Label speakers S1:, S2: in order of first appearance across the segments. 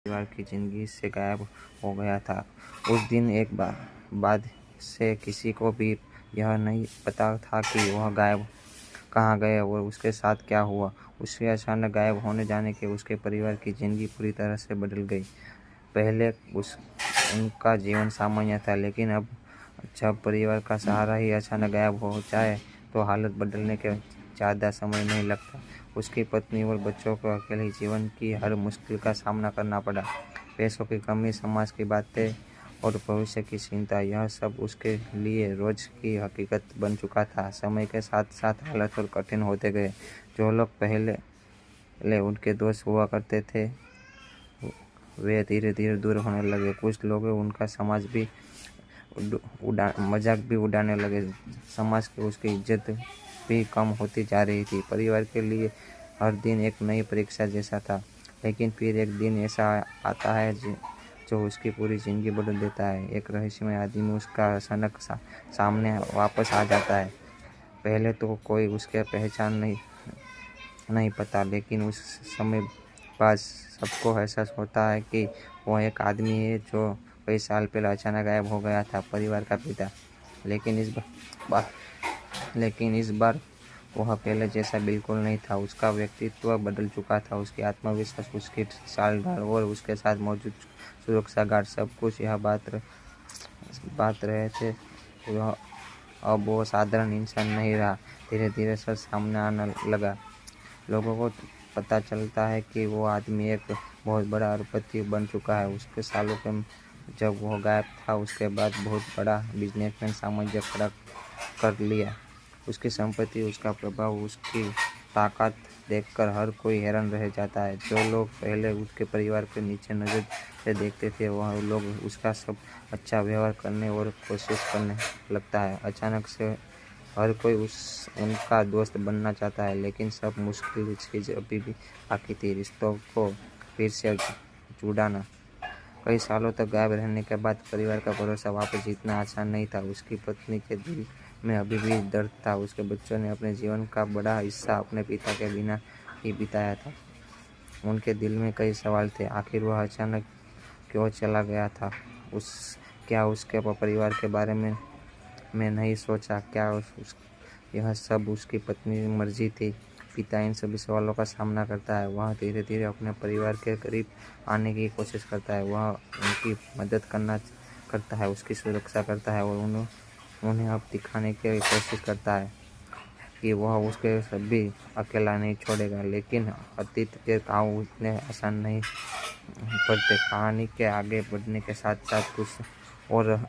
S1: परिवार की जिंदगी से गायब हो गया था। उस दिन एक बाद से किसी को भी यह नहीं पता था कि वह गायब कहाँ गए और उसके साथ क्या हुआ। उसके अचानक गायब होने जाने के उसके परिवार की जिंदगी पूरी तरह से बदल गई। पहले उनका जीवन सामान्य था, लेकिन अब जब परिवार का सहारा ही अचानक गायब हो जाए तो हालत बदलने के ज़्यादा समय नहीं लगता। उसकी पत्नी और बच्चों को अकेले जीवन की हर मुश्किल का सामना करना पड़ा। पैसों की कमी, समाज की बातें और भविष्य की चिंता, यह सब उसके लिए रोज की हकीकत बन चुका था। समय के साथ साथ हालात और कठिन होते गए। जो लोग पहले उनके दोस्त हुआ करते थे वे धीरे धीरे दूर होने लगे। कुछ लोग उनका मजाक भी उड़ाने लगे। समाज की उसकी इज्जत भी कम होती जा रही थी। परिवार के लिए हर दिन एक नई परीक्षा जैसा था। लेकिन फिर एक दिन ऐसा आता है जो उसकी पूरी जिंदगी बदल देता है। एक रहस्यमय आदमी उसका अचानक सामने वापस आ जाता है। पहले तो कोई उसके पहचान नहीं पता, लेकिन उस समय बाद सबको एहसास होता है कि वह एक आदमी है जो कई साल पहले अचानक गायब हो गया था, परिवार का पिता। लेकिन इस बार वह पहले जैसा बिल्कुल नहीं था। उसका व्यक्तित्व बदल चुका था। उसकी आत्मविश्वास, उसकी चाल-ढाल और उसके साथ मौजूद सुरक्षा गार्ड, सब कुछ यह बात रहे थे। अब वो साधारण इंसान नहीं रहा। धीरे धीरे सच सामने आने लगा। लोगों को पता चलता है कि वो आदमी एक बहुत बड़ा अरबपति बन चुका है। उसके सालों के जब वो गायब था उसके बाद बहुत बड़ा बिजनेसमैन साम्राज्य खड़ा कर लिया। उसकी संपत्ति, उसका प्रभाव, उसकी ताकत देखकर हर कोई हैरान रह जाता है। जो लोग पहले उसके परिवार के नीचे नजर से देखते थे वह लोग उसका सब अच्छा व्यवहार करने और कोशिश करने लगता है। अचानक से हर कोई उनका दोस्त बनना चाहता है। लेकिन सब मुश्किल चीज़ अभी भी बाकी थी, रिश्तों को फिर से जुड़ाना। कई सालों तक गायब रहने के बाद परिवार का भरोसा वापस जीतना आसान नहीं था। उसकी पत्नी के दिल में अभी भी दर्द था। उसके बच्चों ने अपने जीवन का बड़ा हिस्सा अपने पिता के बिना ही बिताया था। उनके दिल में कई सवाल थे। आखिर वह अचानक क्यों चला गया था? क्या उसके परिवार के बारे में नहीं सोचा? क्या यह सब उसकी पत्नी की मर्जी थी? पिता इन सभी सवालों का सामना करता है। वह धीरे धीरे अपने परिवार के करीब आने की कोशिश करता है। वह उनकी मदद करता है, उसकी सुरक्षा करता है और उन्हें अब दिखाने की कोशिश करता है कि वह उसके सभी अकेला नहीं छोड़ेगा। लेकिन अतीत के घाव इतने आसान नहीं पड़ते। कहानी के आगे बढ़ने के साथ साथ कुछ और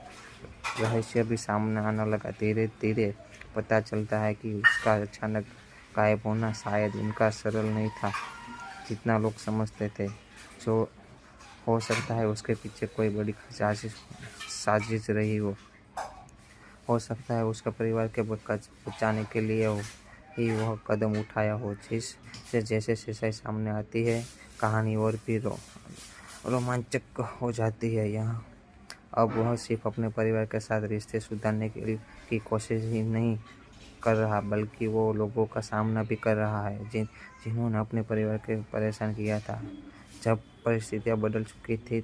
S1: रहस्य भी सामने आने लगा। धीरे धीरे पता चलता है कि उसका अचानक गायब होना शायद उनका सरल नहीं था जितना लोग समझते थे। जो हो सकता है उसके पीछे कोई बड़ी साजिश रही हो सकता है उसके परिवार के बचाने के लिए ही वह कदम उठाया हो। जैसे सच्चाई सामने आती है कहानी और भी रोमांचक हो जाती है। यहाँ अब वह सिर्फ अपने परिवार के साथ रिश्ते सुधारने की कोशिश ही नहीं कर रहा, बल्कि वो लोगों का सामना भी कर रहा है जिन्होंने अपने परिवार को परेशान किया था। जब परिस्थितियां बदल चुकी थी,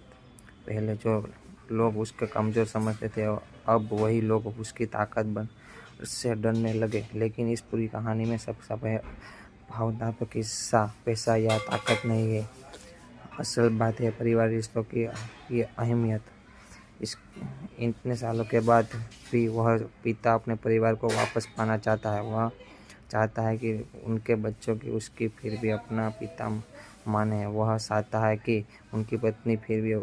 S1: पहले जो लोग उसके कमजोर समझते थे अब वही लोग उसकी ताकत से डरने लगे। लेकिन इस पूरी कहानी में सबसे भावनात्मक हिस्सा पैसा या ताकत नहीं है। असल बात है परिवार रिश्तों की अहमियत। इतने सालों के बाद भी वह पिता अपने परिवार को वापस पाना चाहता है। वह चाहता है कि उनके बच्चों की उसकी फिर भी अपना पिता माने। वह चाहता है कि उनकी पत्नी फिर भी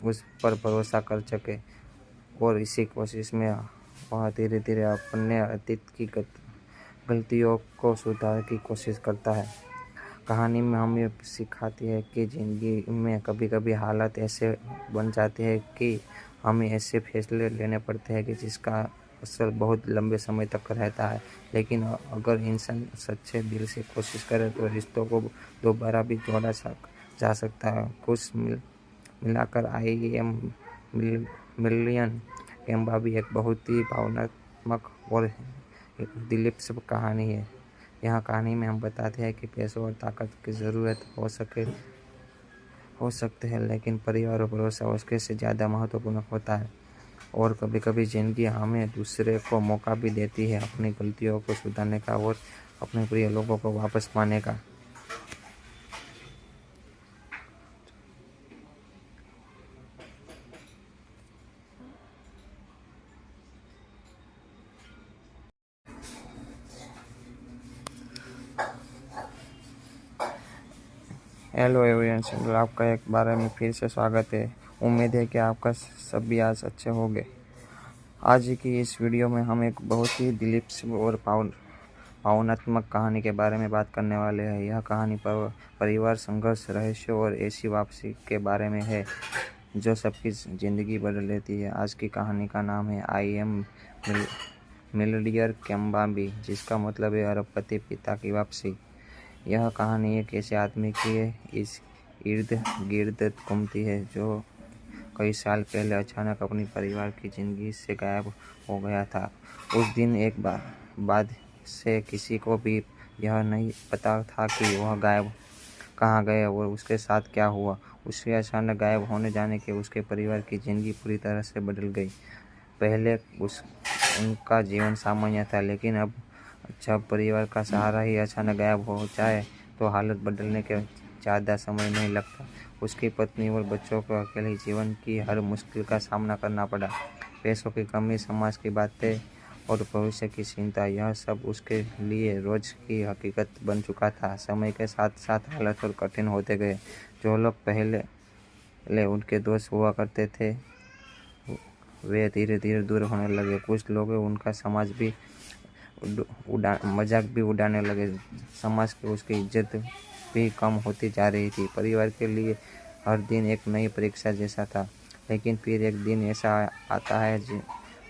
S1: उस पर भरोसा कर सके। और इसी कोशिश में वह धीरे धीरे अपने अतीत की गलतियों को सुधारने की कोशिश करता है। कहानी में हमें सिखाती है कि ज़िंदगी में कभी कभी हालात ऐसे बन जाते हैं कि हमें ऐसे फैसले लेने पड़ते हैं कि जिसका असर बहुत लंबे समय तक रहता है। लेकिन अगर इंसान सच्चे दिल से कोशिश करे तो रिश्तों को दोबारा भी जोड़ा जा सकता है। कुछ मिलाकर IM मिलियन एम्बाबी एक बहुत ही भावनात्मक और दिलचस्प कहानी है। यहाँ कहानी में हम बताते हैं कि पैसों और ताकत की ज़रूरत हो सकते हैं, लेकिन परिवार और भरोसा उसके से ज़्यादा महत्वपूर्ण होता है। और कभी कभी ज़िंदगी हमें दूसरे को मौका भी देती है अपनी गलतियों को सुधारने का और अपने प्रिय लोगों को वापस पाने का। हेलो एवरीवन, चैनल आपका एक बार में फिर से स्वागत है। उम्मीद है कि आपका सभी आज अच्छे होंगे। आज की इस वीडियो में हम एक बहुत ही दिलचस्प और भावनात्मक कहानी के बारे में बात करने वाले हैं। यह कहानी परिवार, संघर्ष, रहस्य और ऐसी वापसी के बारे में है जो सबकी ज़िंदगी बदल देती है। आज की कहानी का नाम है आई एम मिलियनेयर केम्बाम्बी, जिसका मतलब है अरबपति पिता की वापसी। यह कहानी एक ऐसे आदमी की है इस इर्द गिर्द घूमती है जो कई साल पहले अचानक अपनी परिवार की ज़िंदगी से गायब हो गया था। उस दिन एक बाद से किसी को भी यह नहीं पता था कि वह गायब कहाँ गए और उसके साथ क्या हुआ। उसके अचानक गायब होने जाने के उसके परिवार की ज़िंदगी पूरी तरह से बदल गई। पहले उनका जीवन सामान्य था, लेकिन अब जब परिवार का सहारा ही अचानक गायब हो जाए तो हालत बदलने के ज़्यादा समय नहीं लगता। उसकी पत्नी और बच्चों को अकेले जीवन की हर मुश्किल का सामना करना पड़ा। पैसों की कमी, समाज की बातें और भविष्य की चिंता, यह सब उसके लिए रोज़ की हकीकत बन चुका था। समय के साथ साथ हालत और कठिन होते गए। जो लोग पहले उनके दोस्त हुआ करते थे वे धीरे धीरे दूर होने लगे। कुछ लोग उनका मजाक भी उड़ाने लगे। समाज की उसकी इज्जत भी कम होती जा रही थी। परिवार के लिए हर दिन एक नई परीक्षा जैसा था। लेकिन फिर एक दिन ऐसा आता है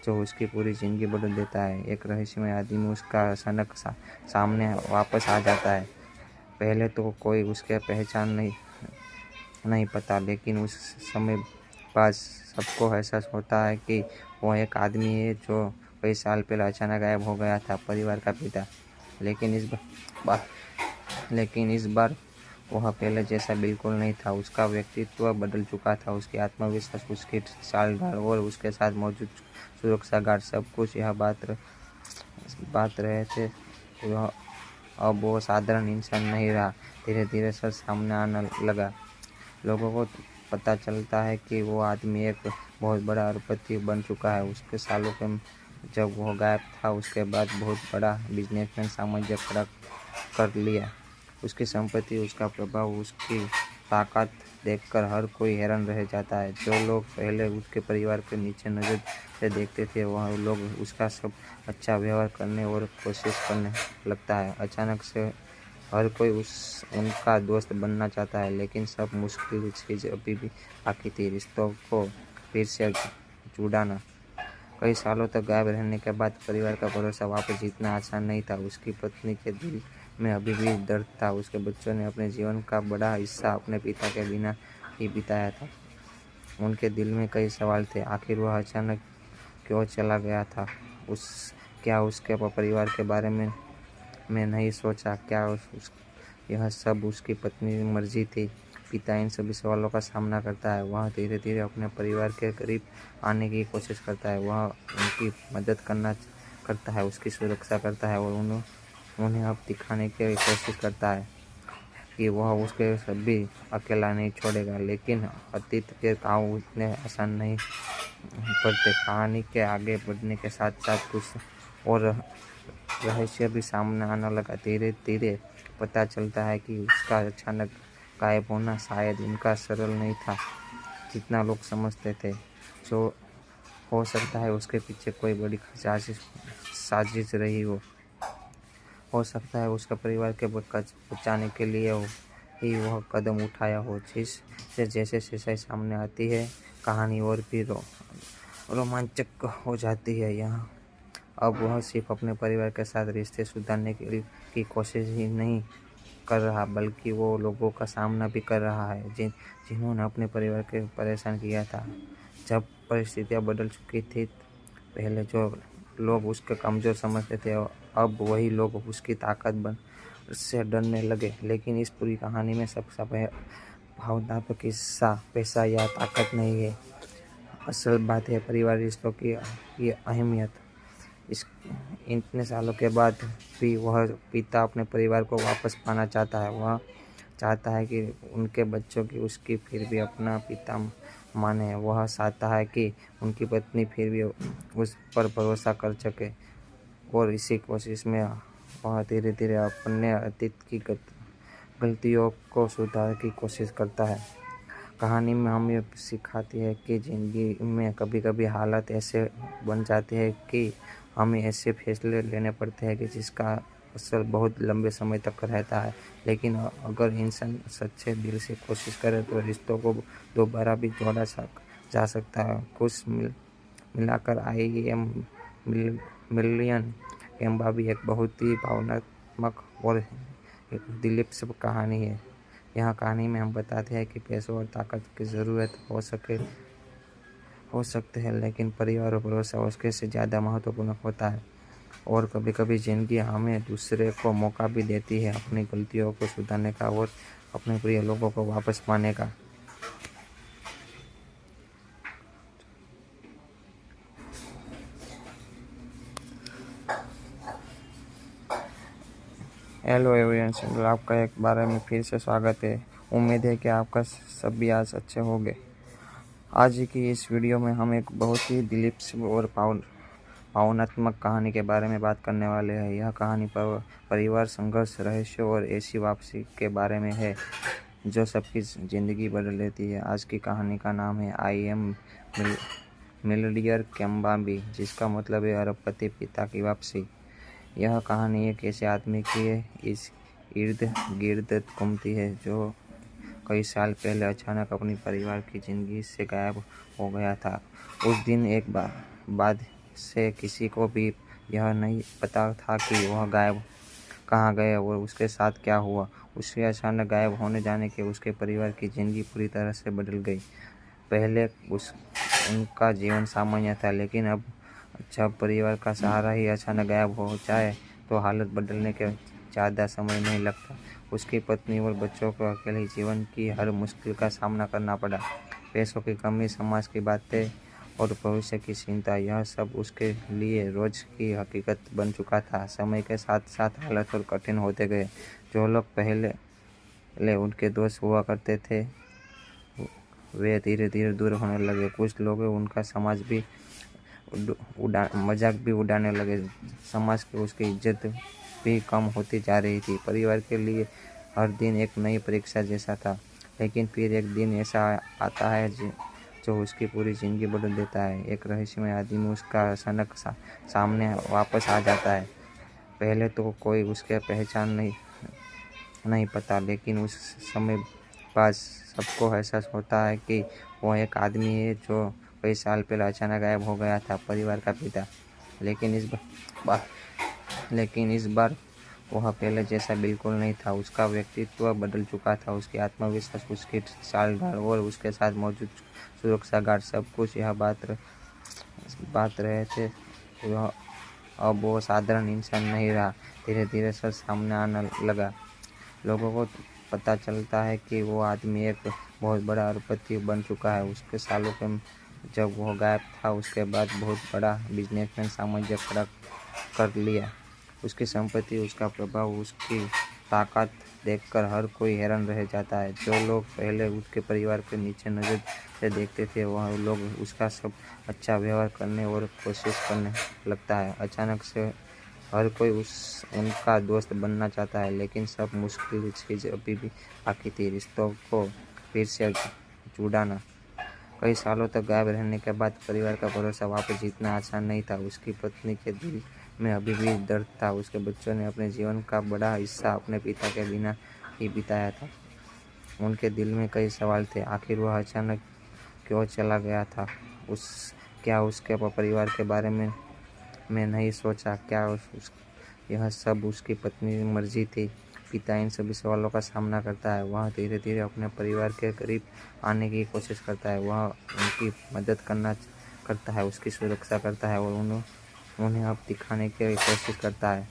S1: जो उसकी पूरी ज़िंदगी बदल देता है। एक रहस्यमय आदमी उसका अचानक सामने वापस आ जाता है। पहले तो कोई उसके पहचान नहीं पता, लेकिन उस समय बाद सबको एहसास होता है कि वह एक आदमी है जो कई साल पहले अचानक गायब हो गया था, परिवार का पिता। लेकिन इस बार वह पहले जैसा बिल्कुल नहीं था। उसका व्यक्तित्व बदल चुका था। उसकी आत्मविश्वास, उसकी चाल ढाल और उसके साथ मौजूद सुरक्षा गार्ड, सब कुछ यह बात रहे थे। अब वो साधारण इंसान नहीं रहा। धीरे धीरे सच सामने आने लगा। लोगों को पता चलता है कि वो आदमी एक बहुत बड़ा अरबपति बन चुका है। उसके सालों के जब वो गायब था उसके बाद बहुत बड़ा बिजनेसमैन साम्राज्य खड़ा कर लिया। उसकी संपत्ति, उसका प्रभाव, उसकी ताकत देखकर हर कोई हैरान रह जाता है। जो लोग पहले उसके परिवार के नीचे नज़र से देखते थे वह लोग उसका सब अच्छा व्यवहार करने और कोशिश करने लगता है। अचानक से हर कोई उनका दोस्त बनना चाहता है, लेकिन सब मुश्किल चीज़ अभी भी बाकी थी, रिश्तों को फिर से जुड़ाना। कई सालों तक गायब रहने के बाद परिवार का भरोसा वापस जीतना आसान नहीं था। उसकी पत्नी के दिल में अभी भी दर्द था। उसके बच्चों ने अपने जीवन का बड़ा हिस्सा अपने पिता के बिना ही बिताया था। उनके दिल में कई सवाल थे। आखिर वह अचानक क्यों चला गया था? क्या उसके परिवार के बारे में नहीं सोचा? क्या यह सब उसकी पत्नी की मर्जी थी? पिता इन सभी सवालों का सामना करता है। वह धीरे धीरे अपने परिवार के करीब आने की कोशिश करता है। वह उनकी मदद करता है, उसकी सुरक्षा करता है और उन्हें अब दिखाने की कोशिश करता है कि वह उसके सभी अकेला नहीं छोड़ेगा। लेकिन अतीत के घाव उतने आसान नहीं पड़ते। कहानी के आगे बढ़ने के साथ साथ कुछ और रहस्य भी सामने आने लगा। धीरे धीरे पता चलता है कि उसका अचानक गायब होना शायद उनका सरल नहीं था जितना लोग समझते थे। जो हो सकता है उसके पीछे कोई बड़ी साजिश रही हो सकता है उसका परिवार के बचाने के लिए ही वह कदम उठाया हो। जैसे जैसे सामने आती है कहानी और भी रोमांचक हो जाती है। यहाँ अब वह सिर्फ अपने परिवार के साथ रिश्ते सुधारने की कोशिश ही नहीं कर रहा, बल्कि वो लोगों का सामना भी कर रहा है जिन्होंने अपने परिवार को परेशान किया था। जब परिस्थितियाँ बदल चुकी थी, पहले जो लोग उसके कमज़ोर समझते थे अब वही लोग उसकी ताकत से डरने लगे। लेकिन इस पूरी कहानी में सबसे भावनात्मक किस्सा पैसा या ताकत नहीं है, असल बात है परिवार रिश्तों की अहमियत। इस इतने सालों के बाद भी वह पिता अपने परिवार को वापस पाना चाहता है। वह चाहता है कि उनके बच्चों की उसकी फिर भी अपना पिता माने। वह चाहता है कि उनकी पत्नी फिर भी उस पर भरोसा कर सके, और इसी कोशिश में वह धीरे धीरे अपने अतीत की गलतियों को सुधारने की कोशिश करता है। कहानी में हमें सिखाती है कि ज़िंदगी में कभी कभी हालात ऐसे बन जाते हैं कि हमें ऐसे फैसले लेने पड़ते हैं कि जिसका असर बहुत लंबे समय तक रहता है। लेकिन अगर इंसान सच्चे दिल से कोशिश करे तो रिश्तों को दोबारा भी जोड़ा जा सकता है। कुछ मिलाकर आई एम मिलियन कैम्बा भी एक बहुत ही भावनात्मक और एक दिलचस्प कहानी है। यह कहानी में हम बताते हैं कि पैसों और ताकत की ज़रूरत हो सकते हैं, लेकिन परिवार और भरोसा उसके से ज़्यादा महत्वपूर्ण होता है। और कभी कभी ज़िंदगी हमें दूसरे को मौका भी देती है अपनी गलतियों को सुधारने का और अपने प्रिय लोगों को वापस पाने का। हेलो एवरीवन, चैनल आपका एक बार में फिर से स्वागत है। उम्मीद है कि आपका सभी आज अच्छे होंगे। आज की इस वीडियो में हम एक बहुत ही दिलचस्प और भावनात्मक कहानी के बारे में बात करने वाले हैं। यह कहानी परिवार, संघर्ष, रहस्य और ऐसी वापसी के बारे में है जो सबकी ज़िंदगी बदल देती है। आज की कहानी का नाम है आई एम मिलियनेयर कैम्बा, जिसका मतलब है अरबपति पिता की वापसी। यह कहानी एक ऐसे आदमी की इस इर्द गिर्द घूमती है जो कई साल पहले अचानक अपनी परिवार की ज़िंदगी से गायब हो गया था। उस दिन एक बाद से किसी को भी यह नहीं पता था कि वह कहाँ गए और उसके साथ क्या हुआ। उसके अचानक गायब होने जाने के उसके परिवार की ज़िंदगी पूरी तरह से बदल गई। पहले उनका जीवन सामान्य था, लेकिन अब जब परिवार का सहारा ही अचानक गायब हो जाए तो हालत बदलने के ज़्यादा समय नहीं लगता। उसकी पत्नी और बच्चों को अकेले जीवन की हर मुश्किल का सामना करना पड़ा। पैसों की कमी, समाज की बातें और भविष्य की चिंता, यह सब उसके लिए रोज़ की हकीकत बन चुका था। समय के साथ साथ हालत और कठिन होते गए। जो लोग पहले उनके दोस्त हुआ करते थे वे धीरे धीरे दूर होने लगे। कुछ लोग उनका मजाक भी उड़ाने लगे। समाज की उसकी इज्जत भी कम होती जा रही थी। परिवार के लिए हर दिन एक नई परीक्षा जैसा था। लेकिन फिर एक दिन ऐसा आता है जो उसकी पूरी ज़िंदगी बदल देता है। एक रहस्यमय आदमी उसका अचानक सामने वापस आ जाता है। पहले तो कोई उसके पहचान नहीं पता, लेकिन उस समय बाद सबको एहसास होता है कि वह एक आदमी है जो कई साल पहले अचानक गायब हो गया था, परिवार का पिता। लेकिन इस बार वह पहले जैसा बिल्कुल नहीं था। उसका व्यक्तित्व बदल चुका था। उसकी आत्मविश्वास, उसकी चाल ढाल और उसके साथ मौजूद सुरक्षा गार्ड, सब कुछ यह बात रहे थे। वह अब वो साधारण इंसान नहीं रहा। धीरे धीरे सच सामने आने लगा। लोगों को पता चलता है कि वो आदमी एक बहुत बड़ा अरबपति बन चुका है। उसके सालों के जब वो गायब था उसके बाद बहुत बड़ा बिजनेसमैन साम्राज्य खड़ा कर लिया। उसकी संपत्ति, उसका प्रभाव, उसकी ताकत देखकर हर कोई हैरान रह जाता है। जो लोग पहले उसके परिवार के नीचे नज़र से देखते थे वह लोग उसका सब अच्छा व्यवहार करने और कोशिश करने लगता है। अचानक से हर कोई उनका दोस्त बनना चाहता है, लेकिन सब मुश्किल चीज़ अभी भी बाकी थी, रिश्तों को फिर से जुड़ाना। कई सालों तक गायब रहने के बाद परिवार का भरोसा वापस जीतना आसान नहीं था। उसकी पत्नी के दिल में अभी भी दर्द था। उसके बच्चों ने अपने जीवन का बड़ा हिस्सा अपने पिता के बिना ही बिताया था। उनके दिल में कई सवाल थे। आखिर वह अचानक क्यों चला गया था? क्या उसके परिवार के बारे में नहीं सोचा? क्या यह सब उसकी पत्नी की मर्जी थी? पिता इन सभी सवालों का सामना करता है। वह धीरे धीरे अपने परिवार के करीब आने की कोशिश करता है। वह उनकी मदद करता है, उसकी सुरक्षा करता है और उन्हें अब दिखाने की कोशिश करता है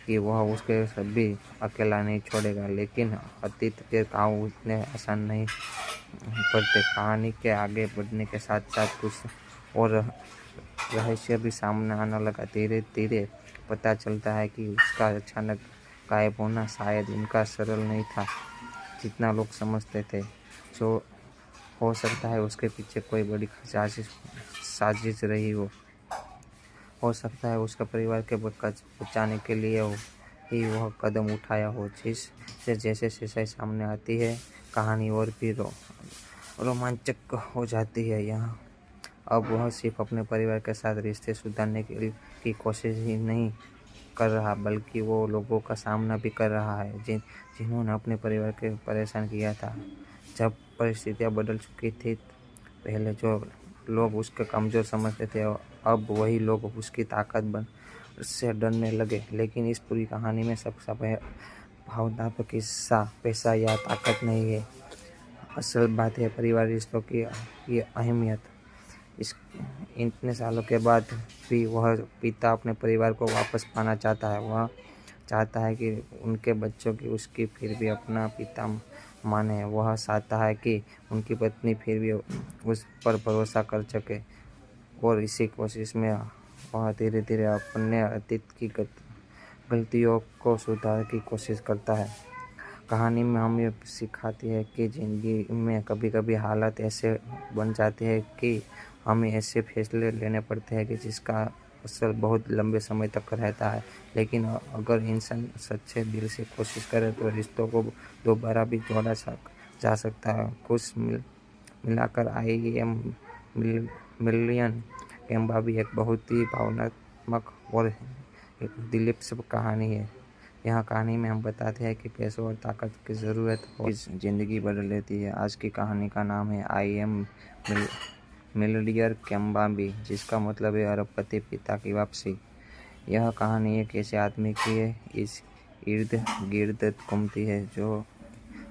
S1: कि वह उसके सभी अकेला नहीं छोड़ेगा, लेकिन अतीत के घाव उतने आसान नहीं पड़ते। कहानी के आगे बढ़ने के साथ साथ कुछ और रहस्य भी सामने आने लगा। धीरे धीरे पता चलता है कि उसका अचानक गायब होना शायद उनका सरल नहीं था जितना लोग समझते थे। जो हो सकता है उसके पीछे कोई बड़ी साजिश रही हो सकता है उसका परिवार के बचाने के लिए ही वह कदम उठाया हो। जिससे जैसे सच्चाई सामने आती है, कहानी और भी रोमांचक हो जाती है। यहाँ अब वह सिर्फ अपने परिवार के साथ रिश्ते सुधारने की कोशिश ही नहीं कर रहा, बल्कि वो लोगों का सामना भी कर रहा है जिन्होंने अपने परिवार के परेशान किया था। जब परिस्थितियाँ बदल चुकी थी, पहले जो लोग उसके कमज़ोर समझते थे, अब वही लोग उसकी ताकत से डरने लगे। लेकिन इस पूरी कहानी में सबसे भावनात्मक हिस्सा पैसा या ताकत नहीं है। असल बात है परिवार रिश्तों की अहमियत। इतने सालों के बाद भी वह पिता अपने परिवार को वापस पाना चाहता है। वह चाहता है कि उनके बच्चों की उसकी फिर भी अपना पिता माने। वह चाहता है कि उनकी पत्नी फिर भी उस पर भरोसा कर सके, और इसी कोशिश में वह धीरे धीरे अपने अतीत की गलतियों को सुधारने की कोशिश करता है। कहानी में हमें सिखाती है कि ज़िंदगी में कभी कभी हालात ऐसे बन जाते हैं कि हमें ऐसे फैसले लेने पड़ते हैं कि जिसका असर बहुत लंबे समय तक रहता है। लेकिन अगर इंसान सच्चे दिल से कोशिश करे तो रिश्तों को दोबारा भी जोड़ा जा सकता है। कुछ मिलाकर IM मिलियन कैम्बा भी एक बहुत ही भावनात्मक और दिलचस्प कहानी है। यहाँ कहानी में हम बताते हैं कि पैसों और ताकत की ज़रूरत हो ज़िंदगी बदल लेती है। आज की कहानी का नाम है IM मिलियनेयर कैम्बा, जिसका मतलब है अरबपति पिता की वापसी। यह कहानी एक ऐसे आदमी की है इस इर्द गिर्द घूमती है जो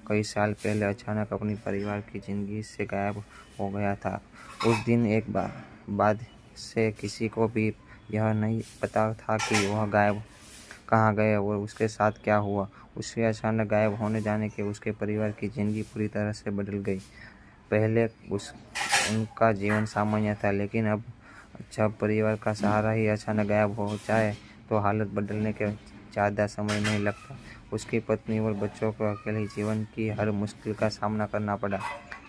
S1: कई साल पहले अचानक अपनी परिवार की ज़िंदगी से गायब हो गया था। उस दिन एक बाद से किसी को भी यह नहीं पता था कि वह कहाँ गए और उसके साथ क्या हुआ। उसके अचानक गायब होने जाने के उसके परिवार की ज़िंदगी पूरी तरह से बदल गई। पहले उनका जीवन सामान्य था, लेकिन अब जब परिवार का सहारा ही अचानक गायब हो जाए तो हालत बदलने के ज़्यादा समय नहीं लगता। उसकी पत्नी और बच्चों को अकेले जीवन की हर मुश्किल का सामना करना पड़ा।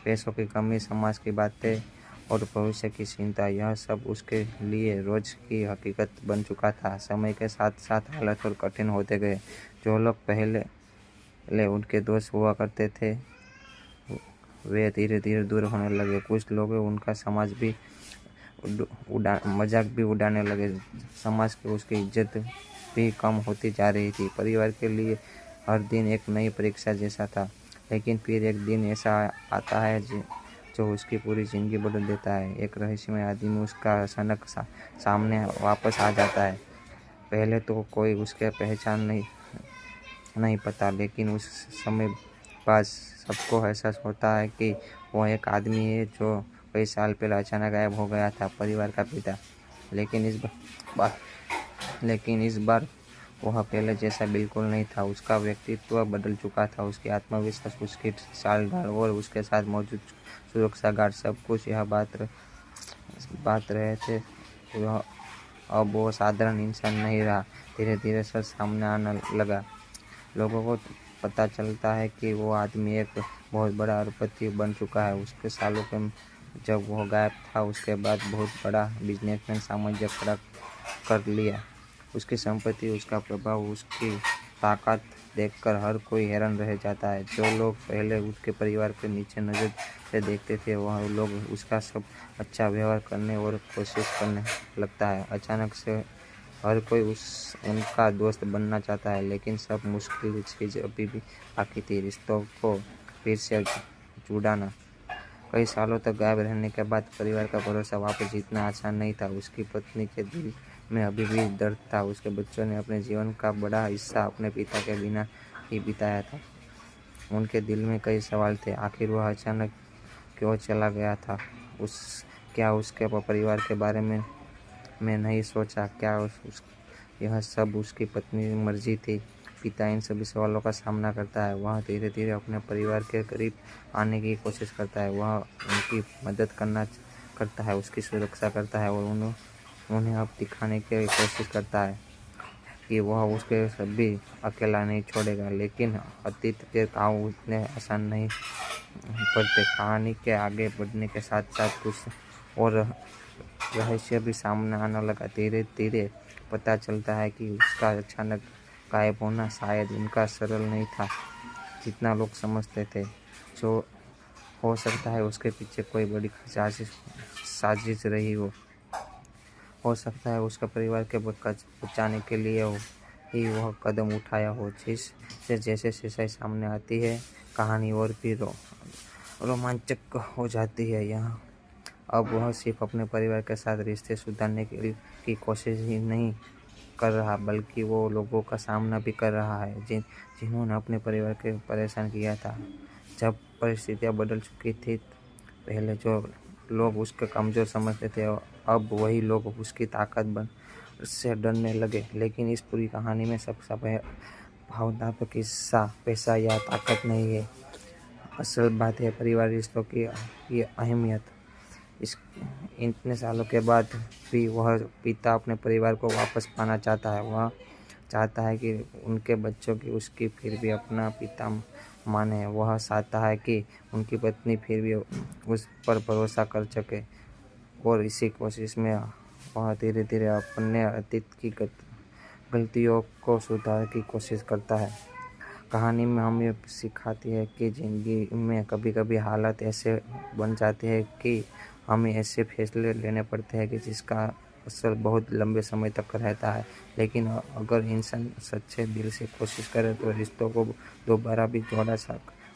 S1: पैसों की कमी, समाज की बातें और भविष्य की चिंता, यह सब उसके लिए रोज की हकीकत बन चुका था। समय के साथ साथ हालात और कठिन होते गए। जो लोग पहले उनके दोस्त हुआ करते थे वे धीरे धीरे दूर होने लगे। कुछ लोग उनका मजाक भी उड़ाने लगे। समाज की उसकी इज्जत भी कम होती जा रही थी। परिवार के लिए हर दिन एक नई परीक्षा जैसा था। लेकिन फिर एक दिन ऐसा आता है जो उसकी पूरी ज़िंदगी बदल देता है। एक रहस्यमय आदमी उसका अचानक सामने वापस आ जाता है। पहले तो कोई उसके पहचान नहीं पता, लेकिन उस समय बाद सबको एहसास होता है कि वह एक आदमी है जो कई साल पहले अचानक गायब हो गया था, परिवार का पिता। लेकिन इस बार वह पहले जैसा बिल्कुल नहीं था। उसका व्यक्तित्व बदल चुका था। उसकी आत्मविश्वास, उसकी चाल ढाल और उसके साथ मौजूद सुरक्षा गार्ड, सब कुछ यह बात रहे थे। अब वो साधारण इंसान नहीं रहा। धीरे धीरे सच सामने आने लगा। लोगों को पता चलता है कि वो आदमी एक बहुत बड़ा अरबपति बन चुका है। उसके सालों के जब वो गायब था, उसके बाद बहुत बड़ा बिजनेसमैन साम्राज्य खड़ा कर लिया। उसकी संपत्ति, उसका प्रभाव, उसकी ताकत देखकर हर कोई हैरान रह जाता है। जो लोग पहले उसके परिवार के नीचे नज़र से देखते थे, वह लोग उसका सब अच्छा व्यवहार करने और कोशिश करने लगता है। अचानक से हर कोई उनका दोस्त बनना चाहता है, लेकिन सब मुश्किल चीज़ अभी भी बाकी थी, रिश्तों को फिर से जुड़ाना। कई सालों तक गायब रहने के बाद परिवार का भरोसा वापस जीतना आसान नहीं था। उसकी पत्नी के दिल में अभी भी दर्द था। उसके बच्चों ने अपने जीवन का बड़ा हिस्सा अपने पिता के बिना ही बिताया था। उनके दिल में कई सवाल थे। आखिर वह अचानक क्यों चला गया था? क्या उसके परिवार के बारे में नहीं सोचा? क्या यह सब उसकी पत्नी की मर्जी थी। पिता इन सभी सवालों का सामना करता है। वह धीरे धीरे अपने परिवार के करीब आने की कोशिश करता है। वह उनकी मदद करता है, उसकी सुरक्षा करता है और उन्हें अब दिखाने की कोशिश करता है कि वह उसके सभी अकेला नहीं छोड़ेगा। लेकिन अतीत के घाव उतने आसान नहीं पड़ते। कहानी के आगे बढ़ने के साथ साथ कुछ और रहस्य भी सामने आने लगा। धीरे धीरे पता चलता है कि उसका अचानक गायब होना शायद उनका सरल नहीं था जितना लोग समझते थे। जो हो सकता है उसके पीछे कोई बड़ी साजिश रही हो सकता है उसका परिवार के बचाने के लिए ही वह कदम उठाया हो। जैसे सच्चाई सामने आती है, कहानी और भी रोमांचक हो जाती है। यहाँ अब वह सिर्फ अपने परिवार के साथ रिश्ते सुधारने की कोशिश ही नहीं कर रहा, बल्कि वो लोगों का सामना भी कर रहा है जिन्होंने अपने परिवार को परेशान किया था। जब परिस्थितियाँ बदल चुकी थी, पहले जो लोग उसके कमज़ोर समझते थे, अब वही लोग उसकी ताकत से डरने लगे। लेकिन इस पूरी कहानी में सबसे भावनात्मक हिस्सा पैसा या ताकत नहीं है। असल बात है परिवार रिश्तों की अहमियत। इतने सालों के बाद भी वह पिता अपने परिवार को वापस पाना चाहता है। वह चाहता है कि उनके बच्चों की उसकी फिर भी अपना पिता माने। वह चाहता है कि उनकी पत्नी फिर भी उस पर भरोसा कर सके और इसी कोशिश में वह धीरे धीरे अपने अतीत की गलतियों को सुधारने की कोशिश करता है। कहानी में हमें सिखाती है कि ज़िंदगी में कभी कभी हालात ऐसे बन जाते हैं कि हमें ऐसे फैसले लेने पड़ते हैं कि जिसका असर बहुत लंबे समय तक रहता है। लेकिन अगर इंसान सच्चे दिल से कोशिश करे तो रिश्तों को दोबारा भी जोड़ा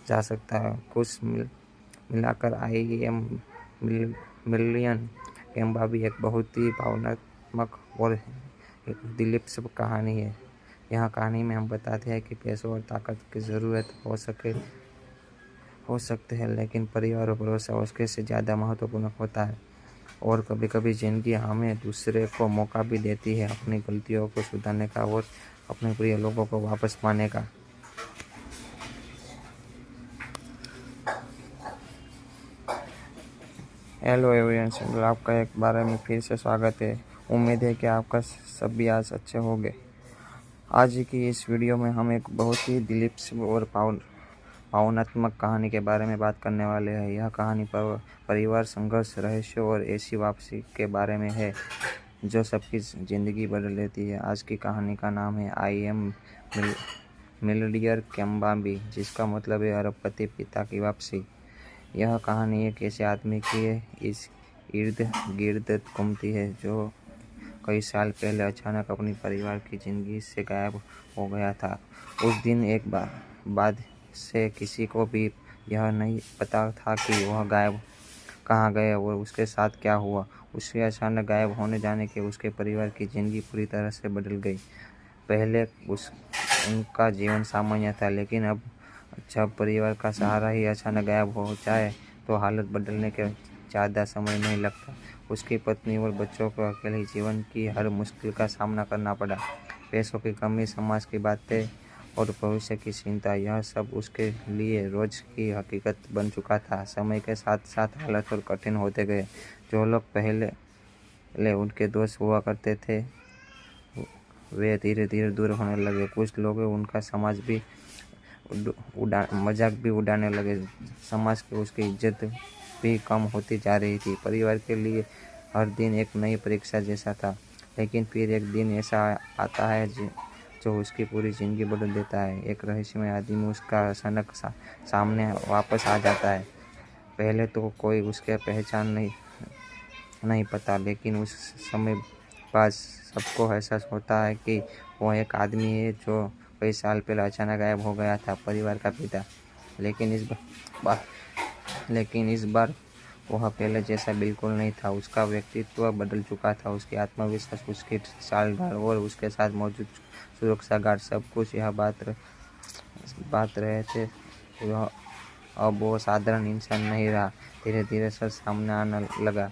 S1: जा सकता है। कुछ मिलाकर आई एम मिलियन एम्बा भी एक बहुत ही भावनात्मक और एक दिलचस्प कहानी है। यहाँ कहानी में हम बताते हैं कि पैसों और ताकत की ज़रूरत हो सकते हैं, लेकिन परिवार और भरोसा उसके से ज़्यादा महत्वपूर्ण होता है। और कभी कभी ज़िंदगी हमें दूसरे को मौका भी देती है अपनी गलतियों को सुधारने का और अपने प्रिय लोगों को वापस पाने का। हेलो एवरीवन, चैनल आपका एक बार में फिर से स्वागत है। उम्मीद है कि आपका सभी आज अच्छे होंगे। आज की इस वीडियो में हम एक बहुत ही दिलचस्प और भावनात्मक कहानी के बारे में बात करने वाले हैं। यह कहानी परिवार संघर्ष, रहस्य और ऐसी वापसी के बारे में है जो सबकी ज़िंदगी बदल देती है। आज की कहानी का नाम है आई एम मिलियनेयर केम्बाम्बी, जिसका मतलब है अरबपति पिता की वापसी। यह कहानी एक ऐसे आदमी की है इस इर्द गिर्द घूमती है जो कई साल पहले अचानक अपनी परिवार की ज़िंदगी से गायब हो गया था। उस दिन एक बाद से किसी को भी यह नहीं पता था कि वह कहाँ गए और उसके साथ क्या हुआ। उसके अचानक गायब होने जाने के उसके परिवार की ज़िंदगी पूरी तरह से बदल गई। पहले उनका जीवन सामान्य था, लेकिन अब जब परिवार का सहारा ही अचानक गायब हो जाए तो हालत बदलने के ज़्यादा समय नहीं लगता। उसकी पत्नी और बच्चों को अकेले जीवन की हर मुश्किल का सामना करना पड़ा। पैसों की कमी, समाज की बातें और भविष्य की चिंता, यह सब उसके लिए रोज़ की हकीकत बन चुका था। समय के साथ साथ हालात और कठिन होते गए। जो लोग पहले उनके दोस्त हुआ करते थे वे धीरे धीरे दूर होने लगे। कुछ लोग उनका मजाक भी उड़ाने लगे। समाज की उसकी इज्जत भी कम होती जा रही थी। परिवार के लिए हर दिन एक नई परीक्षा जैसा था। लेकिन फिर एक दिन ऐसा आता है जो उसकी पूरी ज़िंदगी बदल देता है। एक रहस्यमय आदमी उसका अचानक सामने वापस आ जाता है। पहले तो कोई उसके पहचान नहीं पता, लेकिन उस समय बाद सबको एहसास होता है कि वह एक आदमी है जो कई साल पहले अचानक गायब हो गया था, परिवार का पिता। लेकिन इस बार वह पहले जैसा बिल्कुल नहीं था। उसका व्यक्तित्व बदल चुका था। उसकी आत्मविश्वास, उसकी चाल-ढाल और उसके साथ मौजूद सुरक्षा गार्ड, सब कुछ यह बात रहे थे। अब वो साधारण इंसान नहीं रहा। धीरे धीरे सच सामने आने लगा।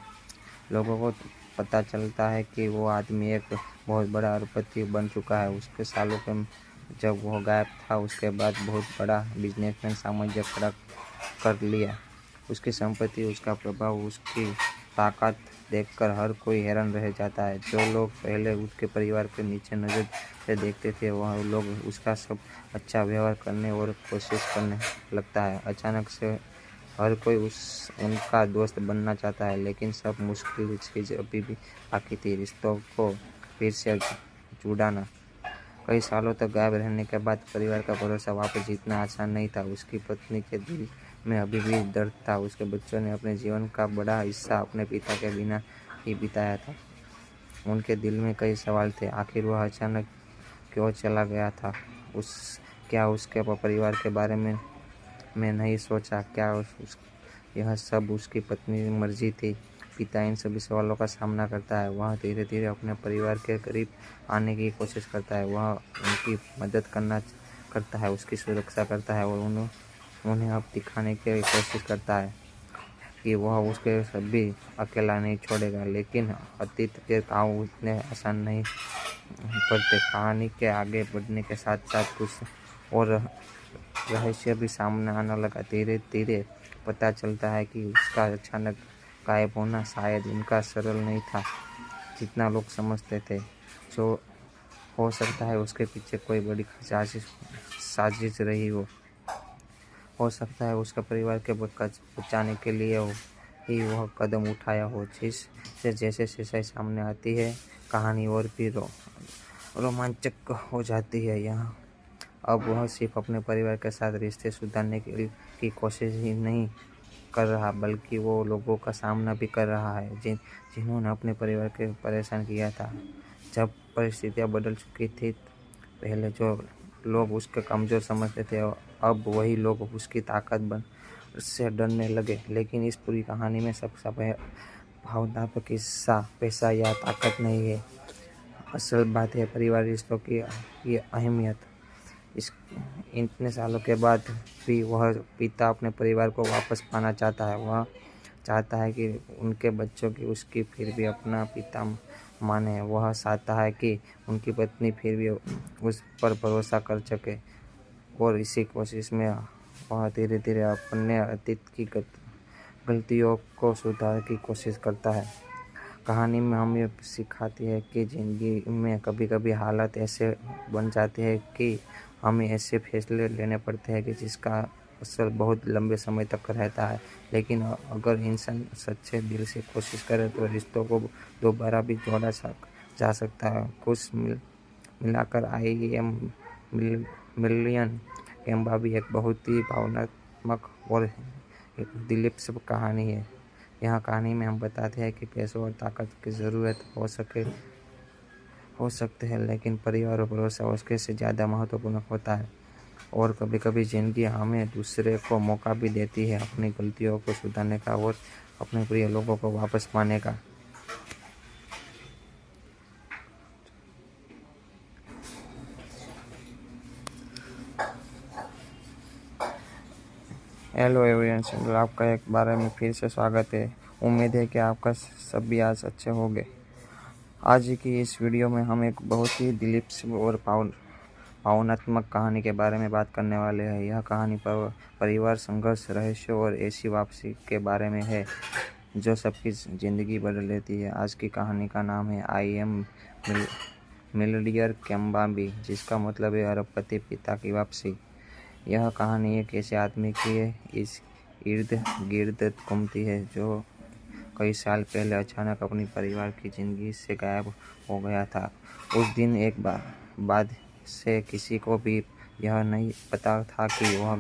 S1: लोगों को पता चलता है कि वो आदमी एक बहुत बड़ा अरबपति बन चुका है। उसके सालों के जब वह गायब था, उसके बाद बहुत बड़ा बिजनेसमैन साम्राज्य खड़ा कर लिया। उसकी संपत्ति, उसका प्रभाव, उसकी ताकत देखकर हर कोई हैरान रह जाता है। जो लोग पहले उसके परिवार के नीचे नज़र से देखते थे, वह लोग उसका सब अच्छा व्यवहार करने और कोशिश करने लगता है। अचानक से हर कोई उनका दोस्त बनना चाहता है, लेकिन सब मुश्किल चीज़ अभी भी बाकी थी, रिश्तों को फिर से जुड़ाना। कई सालों तक गायब रहने के बाद परिवार का भरोसा वापस जीतना आसान नहीं था। उसकी पत्नी के दिल में अभी भी दर्द था। उसके बच्चों ने अपने जीवन का बड़ा हिस्सा अपने पिता के बिना ही बिताया था। उनके दिल में कई सवाल थे। आखिर वह अचानक क्यों चला गया था? क्या उसके परिवार के बारे में नहीं सोचा? क्या यह सब उसकी पत्नी की मर्जी थी? पिता इन सभी सवालों का सामना करता है। वह धीरे धीरे अपने परिवार के करीब आने की कोशिश करता है। वह उनकी मदद करता है, उसकी सुरक्षा करता है और उन्हें अब दिखाने की कोशिश करता है कि वह उसके सभी अकेला नहीं छोड़ेगा। लेकिन अतीत के घाव इतने आसान नहीं पड़ते। कहानी के आगे बढ़ने के साथ साथ कुछ और रहस्य भी सामने आने लगा। धीरे धीरे पता चलता है कि उसका अचानक गायब होना शायद उनका सरल नहीं था जितना लोग समझते थे। जो हो सकता है उसके पीछे कोई बड़ी साजिश रही हो सकता है उसका परिवार के बचाने के लिए ही वह कदम उठाया हो। जैसे सच्चाई सामने आती है, कहानी और भी रोमांचक हो जाती है। यहाँ अब वह सिर्फ अपने परिवार के साथ रिश्ते सुधारने की कोशिश ही नहीं कर रहा, बल्कि वो लोगों का सामना भी कर रहा है जिन्होंने अपने परिवार के परेशान किया था। जब परिस्थितियाँ बदल चुकी थी, पहले जो लोग उसके कमज़ोर समझते थे, अब वही लोग उसकी ताकत से डरने लगे। लेकिन इस पूरी कहानी में सबसे भावनात्मक हिस्सा पैसा या ताकत नहीं है। असल बात है परिवार रिश्तों की अहमियत। इतने सालों के बाद भी वह पिता अपने परिवार को वापस पाना चाहता है। वह चाहता है कि उनके बच्चों की उसकी फिर भी अपना पिता माने। वह चाहता है कि उनकी पत्नी फिर भी उस पर भरोसा कर सके। और इसी कोशिश में वह धीरे धीरे अपने अतीत की गलतियों को सुधारने की कोशिश करता है। कहानी में हमें सिखाती है कि ज़िंदगी में कभी कभी हालात ऐसे बन जाते हैं कि हमें ऐसे फैसले लेने पड़ते हैं कि जिसका असर बहुत लंबे समय तक रहता है। लेकिन अगर इंसान सच्चे दिल से कोशिश करे तो रिश्तों को दोबारा भी जोड़ा जा सकता है। कुछ मिलाकर IM मिलियन कैम्बा भी एक बहुत ही भावनात्मक और दिलचस्प कहानी है। यहाँ कहानी में हम बताते हैं कि पैसों और ताकत की ज़रूरत हो सकते हैं, लेकिन परिवार और भरोसा उसके से ज़्यादा महत्वपूर्ण होता है। और कभी कभी ज़िंदगी हमें दूसरे को मौका भी देती है अपनी गलतियों को सुधारने का और अपने प्रिय लोगों को वापस पाने का। हेलो एवरीवन, चैनल आपका एक बार में फिर से स्वागत है। उम्मीद है कि आपका सभी आज अच्छे होंगे। आज की इस वीडियो में हम एक बहुत ही दिलचस्प और भावनात्मक कहानी के बारे में बात करने वाले हैं। यह कहानी परिवार, संघर्ष, रहस्य और ऐसी वापसी के बारे में है जो सबकी ज़िंदगी बदल देती है। आज की कहानी का नाम है IM मिलियनेयर कैम्बा, जिसका मतलब है अरबपति पिता की वापसी। यह कहानी एक ऐसे आदमी की है इस इर्द गिर्द घूमती है जो कई साल पहले अचानक अपनी परिवार की ज़िंदगी से गायब हो गया था। उस दिन एक बाद से किसी को भी यह नहीं पता था कि वह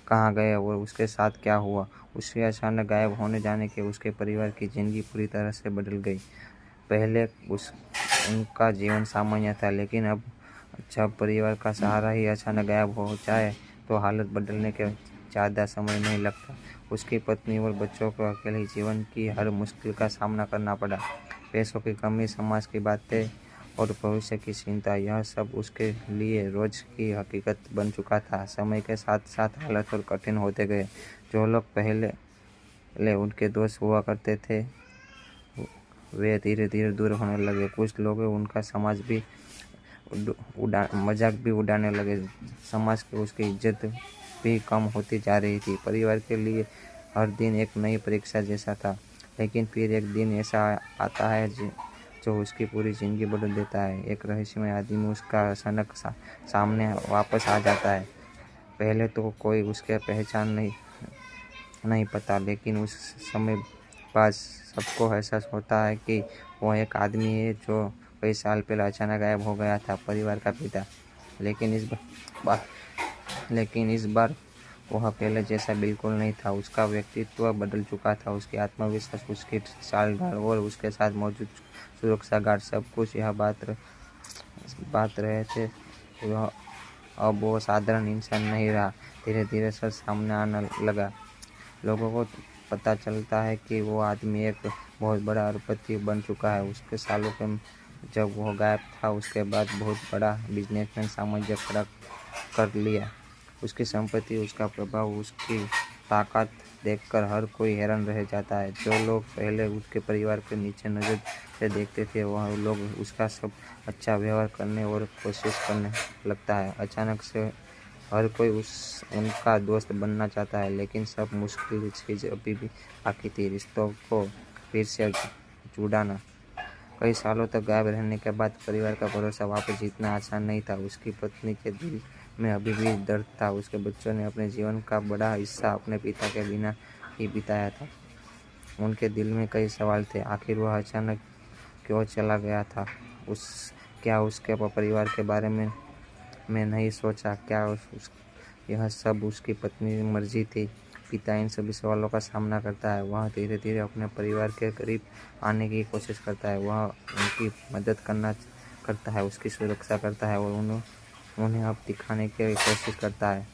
S1: कहाँ गए और उसके साथ क्या हुआ। उसके अचानक गायब होने जाने के उसके परिवार की ज़िंदगी पूरी तरह से बदल गई। पहले उनका जीवन सामान्य था, लेकिन अब जब परिवार का सहारा ही अचानक गायब हो जाए तो हालत बदलने के ज़्यादा समय नहीं लगता। उसकी पत्नी और बच्चों को अकेले जीवन की हर मुश्किल का सामना करना पड़ा। पैसों की कमी, समाज की बातें और भविष्य की चिंता, यह सब उसके लिए रोज़ की हकीकत बन चुका था। समय के साथ साथ हालत और कठिन होते गए। जो लोग पहले उनके दोस्त हुआ करते थे वे धीरे धीरे दूर होने लगे। कुछ लोग उनका मजाक भी उड़ाने लगे। समाज की उसकी इज्जत भी कम होती जा रही थी। परिवार के लिए हर दिन एक नई परीक्षा जैसा था। लेकिन फिर एक दिन ऐसा आता है जो उसकी पूरी जिंदगी बदल देता है। एक रहस्यमय आदमी उसका अचानक सामने वापस आ जाता है। पहले तो कोई उसके पहचान नहीं पता, लेकिन उस समय बाद सबको एहसास होता है कि वो एक आदमी है जो कई साल पहले अचानक गायब हो गया था, परिवार का पिता। लेकिन इस बार वह पहले जैसा बिल्कुल नहीं था। उसका व्यक्तित्व बदल चुका था। उसकी आत्मविश्वास, उसकी चाल ढाल और उसके साथ मौजूद सुरक्षा गार्ड, सब कुछ यह बात रहे थे। वह अब वो साधारण इंसान नहीं रहा। धीरे धीरे सच सामने आने लगा। लोगों को पता चलता है कि वो आदमी एक बहुत बड़ा अरबपति बन चुका है। उसके सालों के जब वो गायब था, उसके बाद बहुत बड़ा बिजनेसमैन साम्राज्य खड़ा कर लिया। उसकी संपत्ति, उसका प्रभाव, उसकी ताकत देखकर हर कोई हैरान रह जाता है। जो लोग पहले उसके परिवार के नीचे नजर से देखते थे, वह लोग उसका सब अच्छा व्यवहार करने और कोशिश करने लगता है। अचानक से हर कोई उनका दोस्त बनना चाहता है। लेकिन सब मुश्किल चीज़ अभी भी बाकी थी, रिश्तों को फिर से जुड़ाना। कई सालों तक गायब रहने के बाद परिवार का भरोसा वापस जीतना आसान नहीं था। उसकी पत्नी के दिल में अभी भी दर्द था। उसके बच्चों ने अपने जीवन का बड़ा हिस्सा अपने पिता के बिना ही बिताया था। उनके दिल में कई सवाल थे। आखिर वह अचानक क्यों चला गया था? क्या उसके परिवार के बारे में नहीं सोचा? क्या यह सब उसकी पत्नी की मर्जी थी? पिता इन सभी सवालों का सामना करता है। वह धीरे धीरे अपने परिवार के करीब आने की कोशिश करता है। वह उनकी मदद करता है, उसकी सुरक्षा करता है और उन्हें अब दिखाने की कोशिश करता है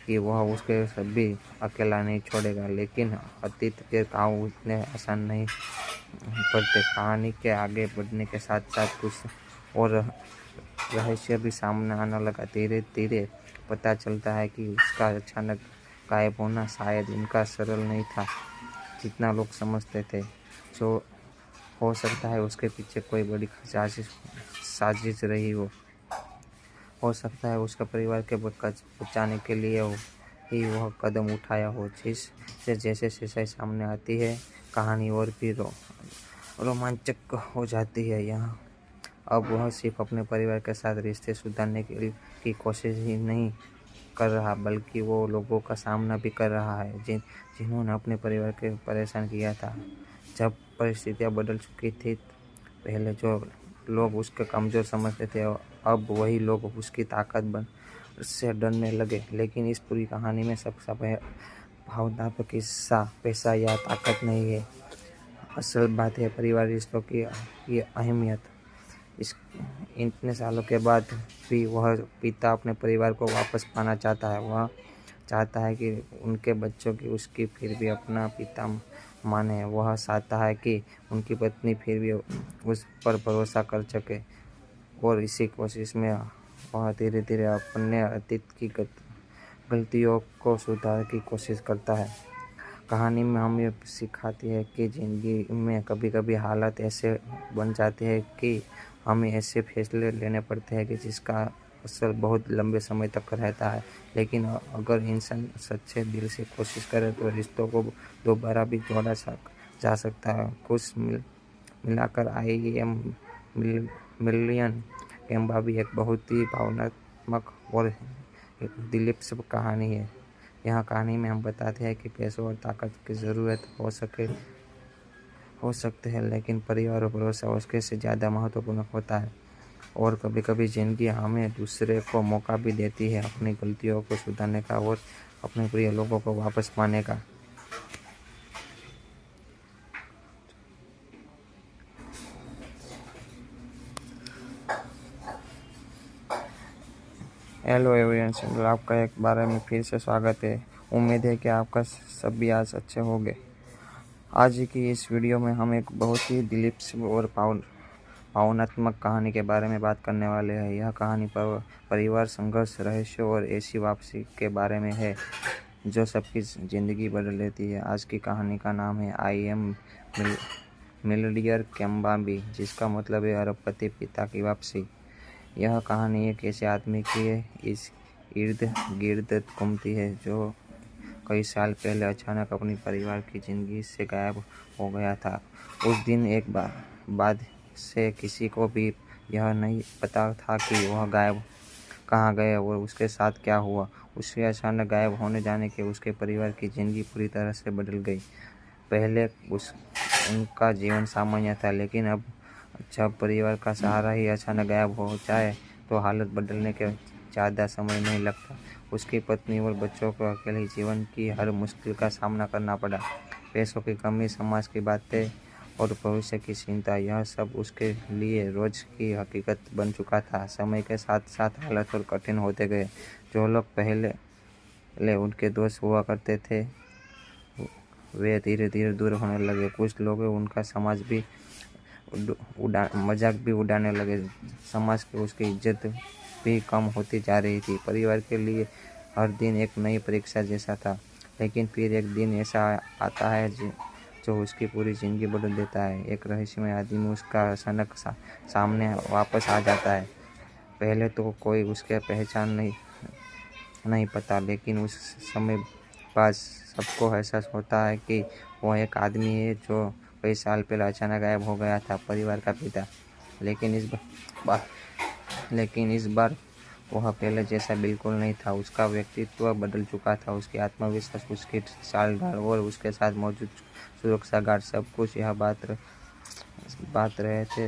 S1: कि वह उसके सभी अकेला नहीं छोड़ेगा। लेकिन अतीत के घाव उतने आसान नहीं पड़ते। कहानी के आगे बढ़ने के साथ साथ कुछ और रहस्य भी सामने आने लगा। धीरे धीरे पता चलता है कि उसका अचानक गायब होना शायद उनका सरल नहीं था जितना लोग समझते थे। जो हो सकता है उसके पीछे कोई बड़ी साजिश रही हो सकता है उसका परिवार के बचाने के लिए ही वह कदम उठाया हो। जैसे जैसे सामने आती है, कहानी और भी रोमांचक हो जाती है। यहाँ अब वह सिर्फ अपने परिवार के साथ रिश्ते सुधारने की कोशिश ही नहीं कर रहा, बल्कि वो लोगों का सामना भी कर रहा है जिन्होंने अपने परिवार को परेशान किया था। जब परिस्थितियाँ बदल चुकी थी, पहले जो लोग उसके कमज़ोर समझते थे, अब वही लोग उसकी ताकत से डरने लगे। लेकिन इस पूरी कहानी में सबसे भावनात्मक हिस्सा पैसा या ताकत नहीं है। असल बात है परिवार रिश्तों की अहमियत। इतने सालों के बाद भी वह पिता अपने परिवार को वापस पाना चाहता है। वह चाहता है कि उनके बच्चों की उसकी फिर भी अपना पिता माने। वह चाहता है कि उनकी पत्नी फिर भी उस पर भरोसा कर सके। और इसी कोशिश में वह धीरे धीरे अपने अतीत की गलतियों को सुधारने की कोशिश करता है। कहानी में हमें सिखाती है कि ज़िंदगी में कभी कभी हालात ऐसे बन जाते हैं कि हमें ऐसे फैसले लेने पड़ते हैं कि जिसका असर बहुत लंबे समय तक रहता है। लेकिन अगर इंसान सच्चे दिल से कोशिश करे तो रिश्तों को दोबारा भी जोड़ा जा सकता है। कुछ मिलाकर आई एम मिलियन कैम्बा भी एक बहुत ही भावनात्मक और दिलचस्प कहानी है। यहाँ कहानी में हम बताते हैं कि पैसों और ताकत की ज़रूरत हो सकते हैं, लेकिन परिवार और भरोसा उसके से ज़्यादा महत्वपूर्ण होता है। और कभी कभी ज़िंदगी हमें दूसरे को मौका भी देती है अपनी गलतियों को सुधारने का और अपने प्रिय लोगों को वापस पाने का। हेलो एवरीवन, चैनल आपका एक बार में फिर से स्वागत है। उम्मीद है कि आपका सभी आज अच्छे होंगे। आज की इस वीडियो में हम एक बहुत ही दिलचस्प और भावनात्मक कहानी के बारे में बात करने वाले हैं। यह कहानी परिवार, संघर्ष, रहस्य और ऐसी वापसी के बारे में है जो सबकी ज़िंदगी बदल देती है। आज की कहानी का नाम है आई एम मिलियर्डियर केम्बाम्बी, जिसका मतलब है अरबपति पिता की वापसी। यह कहानी एक ऐसे आदमी की इस इर्द गिर्द घूमती है जो कई साल पहले अचानक अपनी परिवार की जिंदगी से गायब हो गया था। उस दिन एक बाद से किसी को भी यह नहीं पता था कि वह गायब कहाँ गए और उसके साथ क्या हुआ। उसके अचानक गायब होने जाने के उसके परिवार की जिंदगी पूरी तरह से बदल गई। पहले उनका जीवन सामान्य था, लेकिन अब जब परिवार का सहारा ही अचानक गायब हो जाए तो हालत बदलने के ज़्यादा समय नहीं लगता। उसकी पत्नी और बच्चों को अकेले जीवन की हर मुश्किल का सामना करना पड़ा। पैसों की कमी, समाज की बातें और भविष्य की चिंता, यह सब उसके लिए रोज की हकीकत बन चुका था। समय के साथ साथ हालत और कठिन होते गए। जो लोग पहले उनके दोस्त हुआ करते थे वे धीरे धीरे दूर होने लगे। कुछ लोग उनका मजाक भी उड़ाने लगे। समाज की उसकी इज्जत भी कम होती जा रही थी। परिवार के लिए हर दिन एक नई परीक्षा जैसा था। लेकिन फिर एक दिन ऐसा आता है जो उसकी पूरी जिंदगी बदल देता है। एक रहस्यमय आदमी उसका अचानक सामने वापस आ जाता है। पहले तो कोई उसके पहचान नहीं पता, लेकिन उस समय बाद सबको एहसास होता है कि वह एक आदमी है जो कई साल पहले अचानक गायब हो गया था, परिवार का पिता। लेकिन इस बार वह पहले जैसा बिल्कुल नहीं था। उसका व्यक्तित्व बदल चुका था। उसकी आत्मविश्वास, उसकी चाल ढाल और उसके साथ मौजूद सुरक्षा गार्ड, सब कुछ यह बात रहे थे।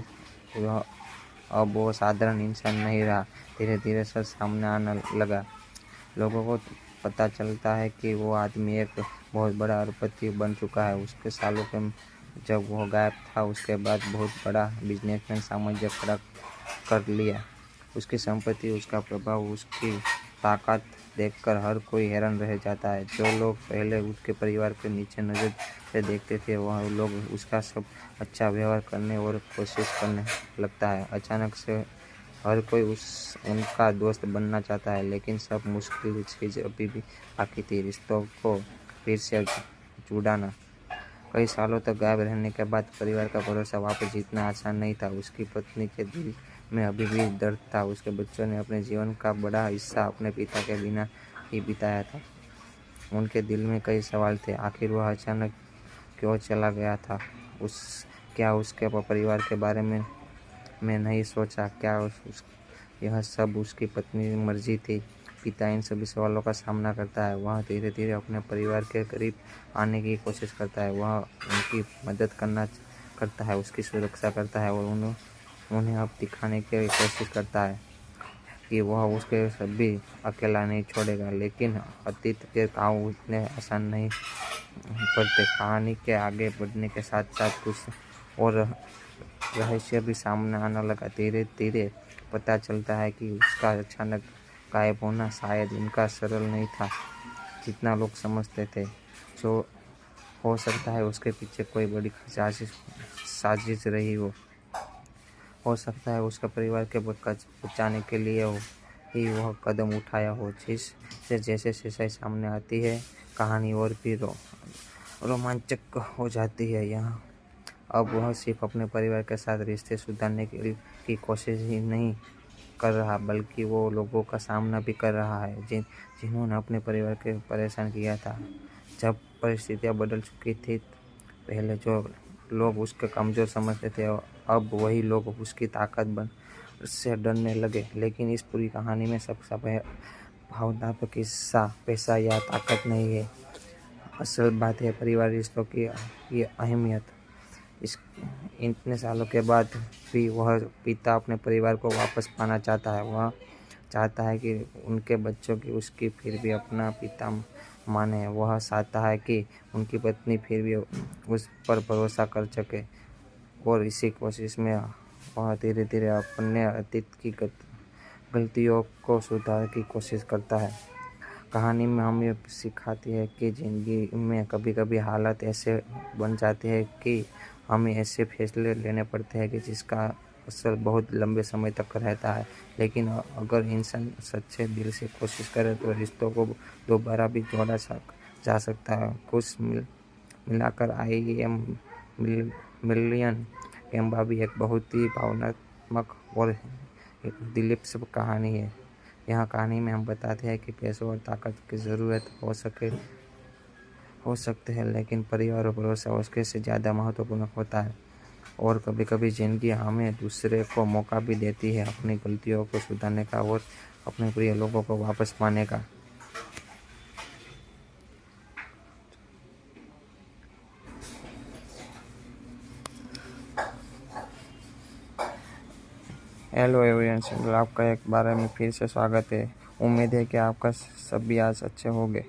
S1: अब वो साधारण इंसान नहीं रहा। धीरे धीरे सच सामने आने लगा। लोगों को पता चलता है कि वो आदमी एक बहुत बड़ा अरबपति बन चुका है। उसके सालों के जब वो गायब था उसके बाद बहुत बड़ा बिजनेसमैन साम्राज्य खड़ा कर लिया। उसकी संपत्ति, उसका प्रभाव, उसकी ताकत देखकर हर कोई हैरान रह जाता है। जो लोग पहले उसके परिवार के नीचे नजर से देखते थे वह लोग उसका सब अच्छा व्यवहार करने और कोशिश करने लगता है। अचानक से हर कोई उनका दोस्त बनना चाहता है, लेकिन सब मुश्किल चीज़ अभी भी बाकी थी, रिश्तों को फिर से जुड़ाना। कई सालों तक गायब रहने के बाद परिवार का भरोसा वापस जीतना आसान नहीं था। उसकी पत्नी के दिल में अभी भी दर्द था। उसके बच्चों ने अपने जीवन का बड़ा हिस्सा अपने पिता के बिना ही बिताया था। उनके दिल में कई सवाल थे। आखिर वह अचानक क्यों चला गया था? क्या उसके परिवार के बारे में नहीं सोचा? क्या यह सब उसकी पत्नी की मर्जी थी? पिता इन सभी सवालों का सामना करता है। वह धीरे धीरे अपने परिवार के करीब आने की कोशिश करता है। वह उनकी मदद करता है, उसकी सुरक्षा करता है और उन्हें अब दिखाने की कोशिश करता है कि वह उसके सभी अकेला नहीं छोड़ेगा। लेकिन अतीत के घाव इतने आसान नहीं पड़ते। कहानी के आगे बढ़ने के साथ साथ कुछ और रहस्य भी सामने आने लगा। धीरे धीरे पता चलता है कि उसका अचानक गायब होना शायद उनका सरल नहीं था जितना लोग समझते थे। जो हो सकता है उसके पीछे कोई बड़ी साजिश रही हो सकता है उसका परिवार के बचाने के लिए ही वह कदम उठाया हो। जैसे जैसे सामने आती है कहानी और भी रोमांचक हो जाती है। यहाँ अब वह सिर्फ अपने परिवार के साथ रिश्ते सुधारने की कोशिश ही नहीं कर रहा, बल्कि वो लोगों का सामना भी कर रहा है जिन्होंने अपने परिवार के परेशान किया था। जब परिस्थितियाँ बदल चुकी थी, पहले जो लोग उसके कमज़ोर समझते थे अब वही लोग उसकी ताकत से डरने लगे। लेकिन इस पूरी कहानी में सबसे भावनात्मक हिस्सा पैसा या ताकत नहीं है। असल बात है परिवार रिश्तों की अहमियत। इतने सालों के बाद भी वह पिता अपने परिवार को वापस पाना चाहता है। वह चाहता है कि उनके बच्चों की उसकी फिर भी अपना पिता माने। वह चाहता है कि उनकी पत्नी फिर भी उस पर भरोसा कर सके और इसी कोशिश में वह धीरे धीरे अपने अतीत की गलतियों को सुधारने की कोशिश करता है। कहानी में हमें सिखाती है कि ज़िंदगी में कभी कभी हालात ऐसे बन जाते हैं कि हमें ऐसे फैसले लेने पड़ते हैं कि जिसका असर बहुत लंबे समय तक रहता है। लेकिन अगर इंसान सच्चे दिल से कोशिश करे तो रिश्तों को दोबारा भी जोड़ा जा सकता है। कुछ मिलाकर आई एम मिलियन कैम्बा भी एक बहुत ही भावनात्मक और दिलचस्प कहानी है। यह कहानी में हम बताते हैं कि पैसों और ताकत की ज़रूरत हो सकते हैं, लेकिन परिवार और भरोसा उसके से ज़्यादा महत्वपूर्ण होता है। और कभी कभी ज़िंदगी हमें दूसरे को मौका भी देती है अपनी गलतियों को सुधारने का और अपने प्रिय लोगों को वापस पाने का। हेलो एवरीवन, आपका एक बार में फिर से स्वागत है। उम्मीद है कि आपका सभी आज अच्छे होंगे।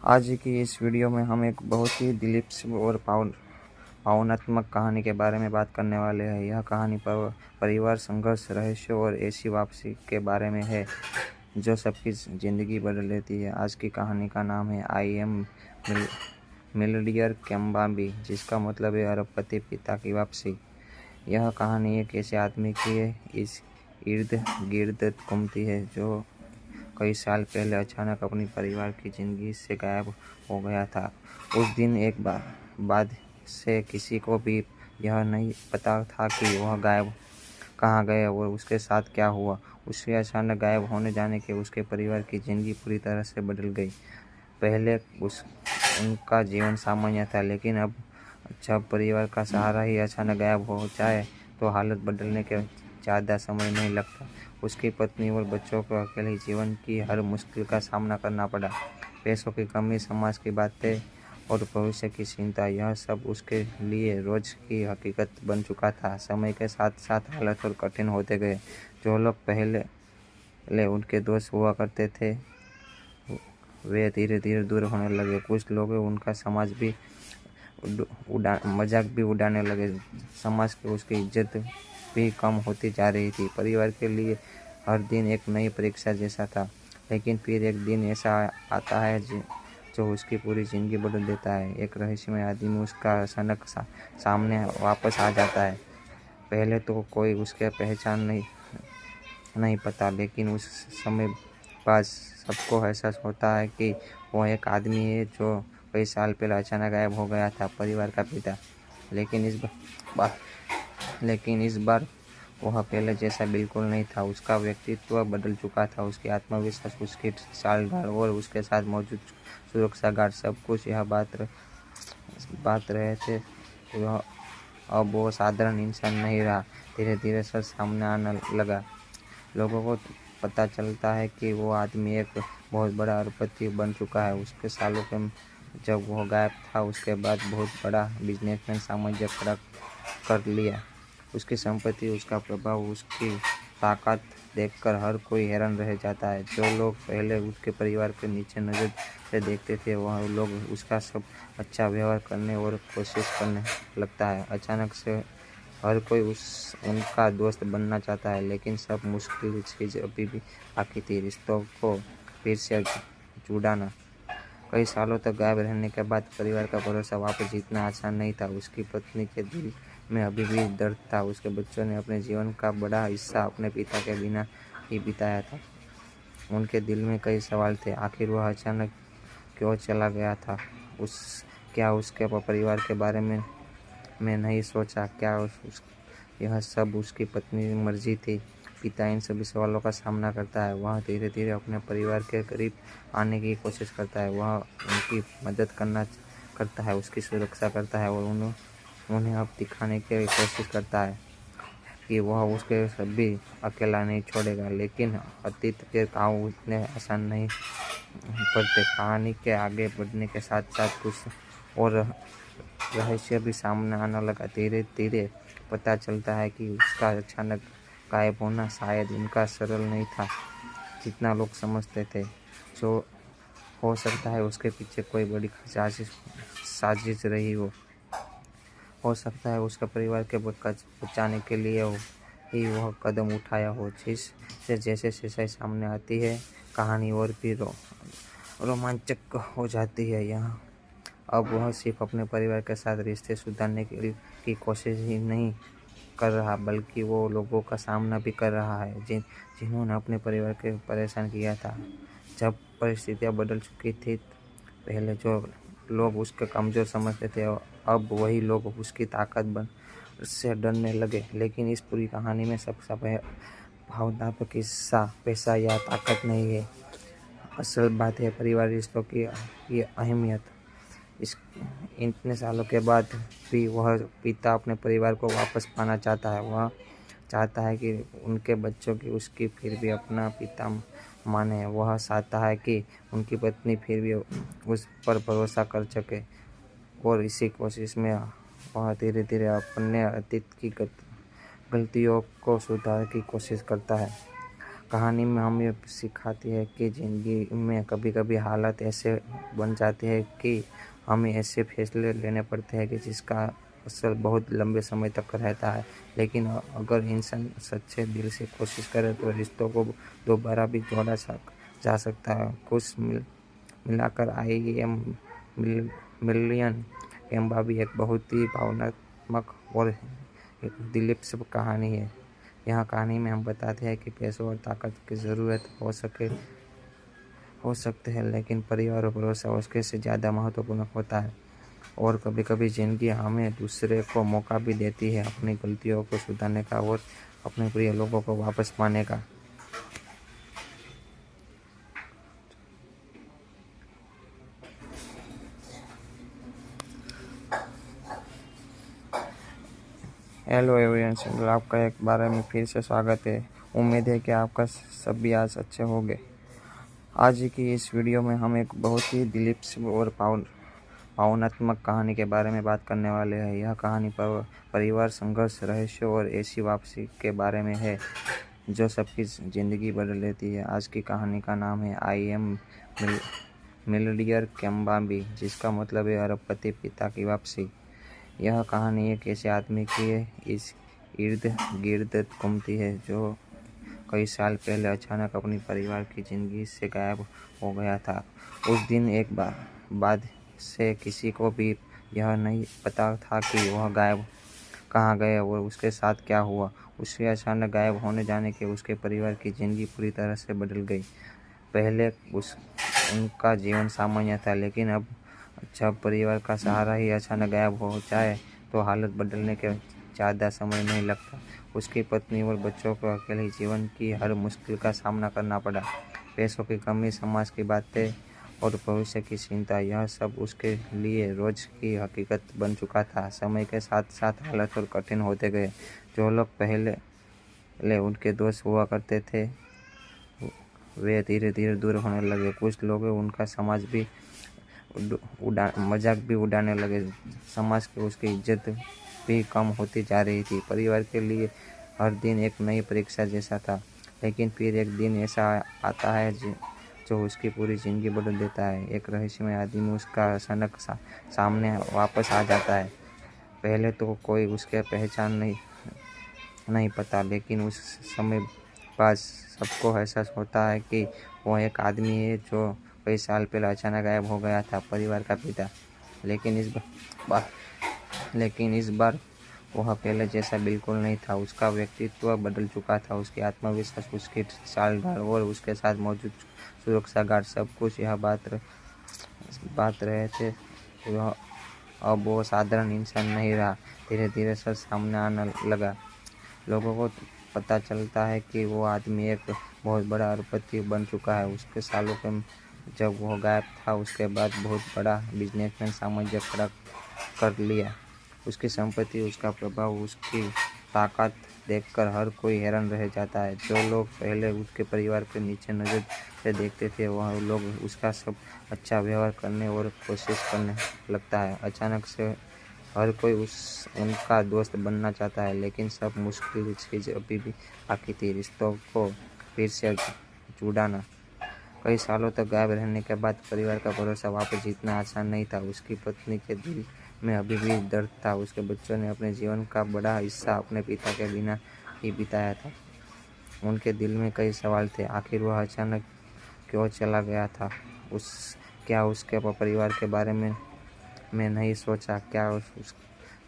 S1: आज की इस वीडियो में हम एक बहुत ही दिलचस्प और भावनात्मक कहानी के बारे में बात करने वाले हैं। यह कहानी परिवार, संघर्ष, रहस्य और ऐसी वापसी के बारे में है जो सबकी ज़िंदगी बदल देती है। आज की कहानी का नाम है आई एम मिलियनेयर कैम्बा, जिसका मतलब है अरबपति पिता की वापसी। यह कहानी एक ऐसे आदमी की है इस इर्द गिर्द घूमती है जो कई साल पहले अचानक अपनी परिवार की ज़िंदगी से गायब हो गया था। उस दिन एक बाद से किसी को भी यह नहीं पता था कि वह कहाँ गए और उसके साथ क्या हुआ। उसके अचानक गायब होने जाने के उसके परिवार की ज़िंदगी पूरी तरह से बदल गई। पहले उनका जीवन सामान्य था, लेकिन अब जब परिवार का सहारा ही अचानक गायब हो जाए तो हालत बदलने के ज़्यादा समय नहीं लगता। उसकी पत्नी और बच्चों को अकेले जीवन की हर मुश्किल का सामना करना पड़ा। पैसों की कमी, समाज की बातें और भविष्य की चिंता, यह सब उसके लिए रोज की हकीकत बन चुका था। समय के साथ साथ हालत और कठिन होते गए। जो लोग पहले उनके दोस्त हुआ करते थे वे धीरे धीरे दूर होने लगे। कुछ लोग उनका मजाक भी उड़ाने लगे। समाज की उसकी इज्जत भी कम होती जा रही थी। परिवार के लिए हर दिन एक नई परीक्षा जैसा था, लेकिन फिर एक दिन ऐसा आता है जो उसकी पूरी ज़िंदगी बदल देता है। एक रहस्यमय आदमी उसका अचानक सामने वापस आ जाता है। पहले तो कोई उसके पहचान नहीं पता, लेकिन उस समय बाद सबको एहसास होता है कि वह एक आदमी है जो कई साल पहले अचानक गायब हो गया था, परिवार का पिता। लेकिन इस बार वह पहले जैसा बिल्कुल नहीं था। उसका व्यक्तित्व बदल चुका था, उसकी आत्मविश्वास, उसकी चाल ढाल और उसके साथ मौजूद सुरक्षा गार्ड, सब कुछ यह बात रहे थे कि वह अब वो साधारण इंसान नहीं रहा। धीरे धीरे सच सामने आने लगा। लोगों को पता चलता है कि वो आदमी एक बहुत बड़ा अरबपति बन चुका है। उसके सालों के जब वह गायब था, उसके बाद बहुत बड़ा बिजनेसमैन साम्राज्य खड़ा कर लिया। उसकी संपत्ति, उसका प्रभाव, उसकी ताकत देखकर हर कोई हैरान रह जाता है। जो लोग पहले उसके परिवार के नीचे नज़र से देखते थे, वह लोग उसका सब अच्छा व्यवहार करने और कोशिश करने लगता है। अचानक से हर कोई उनका दोस्त बनना चाहता है, लेकिन सब मुश्किल चीज़ अभी भी बाकी थी, रिश्तों को फिर से जुड़ाना। कई सालों तक गायब रहने के बाद परिवार का भरोसा वापस जीतना आसान नहीं था। उसकी पत्नी के दिल में अभी भी दर्द था। उसके बच्चों ने अपने जीवन का बड़ा हिस्सा अपने पिता के बिना ही बिताया था। उनके दिल में कई सवाल थे। आखिर वह अचानक क्यों चला गया था? क्या उसके परिवार के बारे में नहीं सोचा? क्या यह सब उसकी पत्नी की मर्जी थी? पिता इन सभी सवालों का सामना करता है। वह धीरे धीरे अपने परिवार के करीब आने की कोशिश करता है। वह उनकी मदद करता है, उसकी सुरक्षा करता है और उन्हें अब दिखाने की कोशिश करता है कि वह उसके सभी अकेला नहीं छोड़ेगा। लेकिन अतीत के घाव इतने आसान नहीं पड़ते। कहानी के आगे बढ़ने के साथ साथ कुछ और रहस्य भी सामने आने लगा। धीरे धीरे पता चलता है कि उसका अचानक गायब होना शायद उनका सरल नहीं था जितना लोग समझते थे। जो हो सकता है उसके पीछे कोई बड़ी साजिश रही हो सकता है उसके परिवार के बचाने के लिए ही वह कदम उठाया हो। जैसे सच्चाई सामने आती है, कहानी और भी रोमांचक हो जाती है। यहाँ अब वह सिर्फ अपने परिवार के साथ रिश्ते सुधारने की कोशिश ही नहीं कर रहा, बल्कि वो लोगों का सामना भी कर रहा है जिन्होंने अपने परिवार को परेशान किया था। जब परिस्थितियाँ बदल चुकी थी, पहले जो लोग उसके कमज़ोर समझते थे, अब वही लोग उसकी ताकत से डरने लगे। लेकिन इस पूरी कहानी में सबसे भावनात्मक हिस्सा पैसा या ताकत नहीं है। असल बात है परिवार रिश्तों की अहमियत। इतने सालों के बाद भी वह पिता अपने परिवार को वापस पाना चाहता है। वह चाहता है कि उनके बच्चों की उसकी फिर भी अपना पिता माने। वह चाहता है कि उनकी पत्नी फिर भी उस पर भरोसा कर सके, और इसी कोशिश में वह धीरे धीरे अपने अतीत की गलतियों को सुधारने की कोशिश करता है। कहानी में हमें सिखाती है कि ज़िंदगी में कभी कभी हालात ऐसे बन जाते हैं कि हमें ऐसे फैसले लेने पड़ते हैं कि जिसका असर बहुत लंबे समय तक रहता है। लेकिन अगर इंसान सच्चे दिल से कोशिश करे तो रिश्तों को दोबारा भी जोड़ा जा सकता है। कुछ मिलाकर IM मिलियन एम्बा भी एक बहुत ही भावनात्मक और दिलचस्प कहानी है। यह कहानी में हम बताते हैं कि पैसों और ताकत की ज़रूरत हो सकते हैं, लेकिन परिवार और भरोसा उसके से ज़्यादा महत्वपूर्ण होता है। और कभी कभी ज़िंदगी हमें दूसरे को मौका भी देती है अपनी गलतियों को सुधारने का और अपने प्रिय लोगों को वापस पाने का। हेलो एवरीवन, चैनल आपका एक बार में फिर से स्वागत है। उम्मीद है कि आपका सभी आज अच्छे होंगे। आज की इस वीडियो में हम एक बहुत ही दिलचस्प और भावनात्मक कहानी के बारे में बात करने वाले हैं। यह कहानी परिवार, संघर्ष, रहस्य और ऐसी वापसी के बारे में है जो सबकी ज़िंदगी बदल देती है। आज की कहानी का नाम है IM मिलियनेयर एम्बा, जिसका मतलब है अरबपति पिता की वापसी। यह कहानी एक ऐसे आदमी की इस इर्द गिर्द घूमती है जो कई साल पहले अचानक अपनी परिवार की ज़िंदगी से गायब हो गया था। उस दिन एक बाद से किसी को भी यह नहीं पता था कि वह कहाँ गए और उसके साथ क्या हुआ। उसके अचानक गायब होने जाने के उसके परिवार की ज़िंदगी पूरी तरह से बदल गई। पहले उनका जीवन सामान्य था, लेकिन अब जब परिवार का सहारा ही अचानक गायब हो जाए तो हालत बदलने के ज़्यादा समय नहीं लगता। उसकी पत्नी और बच्चों को अकेले जीवन की हर मुश्किल का सामना करना पड़ा। पैसों की कमी, समाज की बातें और भविष्य की चिंता, यह सब उसके लिए रोज़ की हकीकत बन चुका था। समय के साथ साथ हालत और कठिन होते गए। जो लोग पहले उनके दोस्त हुआ करते थे वे धीरे धीरे दूर होने लगे। कुछ लोग उनका मजाक भी उड़ाने लगे। समाज की उसकी इज्जत भी कम होती जा रही थी। परिवार के लिए हर दिन एक नई परीक्षा जैसा था। लेकिन फिर एक दिन ऐसा आता है जो उसकी पूरी ज़िंदगी बदल देता है। एक रहस्यमय आदमी उसका अचानक सामने वापस आ जाता है। पहले तो कोई उसके पहचान नहीं पता, लेकिन उस समय बाद सबको एहसास होता है कि वो एक आदमी है जो कई साल पहले अचानक गायब हो गया था, परिवार का पिता। लेकिन इस बार वह पहले जैसा बिल्कुल नहीं था। उसका व्यक्तित्व बदल चुका था। उसकी आत्मविश्वास, उसकी चाल ढाल और उसके साथ मौजूद सुरक्षा गार्ड, सब कुछ यह बात रहे थे। अब वो साधारण इंसान नहीं रहा। धीरे धीरे सच सामने आने लगा। लोगों को पता चलता है कि वो आदमी एक बहुत बड़ा अरबपति बन चुका है। उसके सालों के जब वो गायब था उसके बाद बहुत बड़ा बिजनेसमैन साम्राज्य खड़ा कर लिया। उसकी संपत्ति, उसका प्रभाव, उसकी ताकत देखकर हर कोई हैरान रह जाता है। जो लोग पहले उसके परिवार के नीचे नज़र से देखते थे वह लोग उसका सब अच्छा व्यवहार करने और कोशिश करने लगता है। अचानक से हर कोई उनका दोस्त बनना चाहता है, लेकिन सब मुश्किल चीज़ अभी भी बाकी थी, रिश्तों को फिर से जुड़ाना। कई सालों तक गायब रहने के बाद परिवार का भरोसा वापस जीतना आसान नहीं था। उसकी पत्नी के दिल में अभी भी दर्द था। उसके बच्चों ने अपने जीवन का बड़ा हिस्सा अपने पिता के बिना ही बिताया था। उनके दिल में कई सवाल थे। आखिर वह अचानक क्यों चला गया था? क्या उसके परिवार के बारे में नहीं सोचा? क्या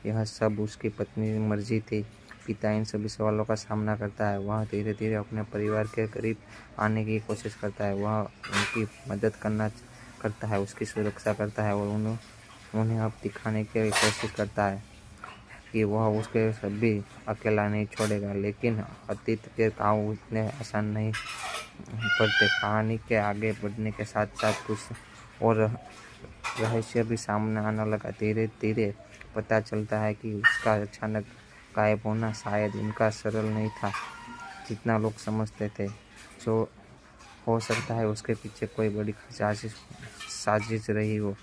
S1: यह सब उसकी पत्नी की मर्जी थी? पिता इन सभी सवालों का सामना करता है। वह धीरे धीरे अपने परिवार के करीब आने की कोशिश करता है। वह उनकी मदद करना करता है, उसकी सुरक्षा करता है और उन्हें अब दिखाने की कोशिश करता है कि वह उसके सभी अकेला नहीं छोड़ेगा। लेकिन अतीत के घाव उतने आसान नहीं पड़ते। कहानी के आगे बढ़ने के साथ साथ कुछ और रहस्य भी सामने आने लगा। धीरे धीरे पता चलता है कि उसका अचानक गायब होना शायद उनका सरल नहीं था जितना लोग समझते थे। जो हो सकता है उसके पीछे कोई बड़ी साजिश रही हो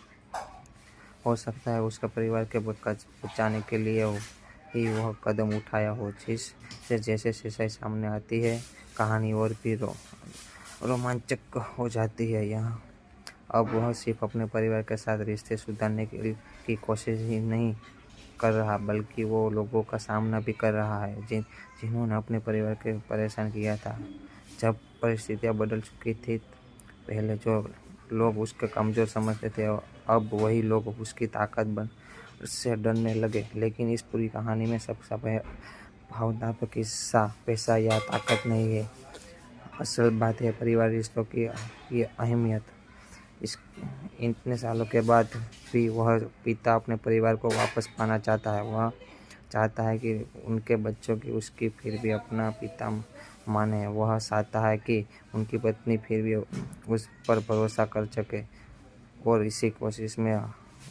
S1: सकता है उसका परिवार के बचाने के लिए ही वह कदम उठाया हो। जिससे जैसे सच्चाई सामने आती है कहानी और भी रोमांचक हो जाती है। यहाँ अब वह सिर्फ अपने परिवार के साथ रिश्ते सुधारने की कोशिश ही नहीं कर रहा बल्कि वो लोगों का सामना भी कर रहा है जिन्होंने अपने परिवार के परेशान किया था। जब परिस्थितियाँ बदल चुकी थी, पहले जो लोग उसके कमज़ोर समझते थे अब वही लोग उसकी ताकत से डरने लगे। लेकिन इस पूरी कहानी में सबसे भावनात्मक हिस्सा पैसा या ताकत नहीं है। असल बात है परिवार रिश्तों की अहमियत। इतने सालों के बाद भी वह पिता अपने परिवार को वापस पाना चाहता है। वह चाहता है कि उनके बच्चों की उसकी फिर भी अपना पिता माने। वह चाहता है कि उनकी पत्नी फिर भी उस पर भरोसा कर सके और इसी कोशिश में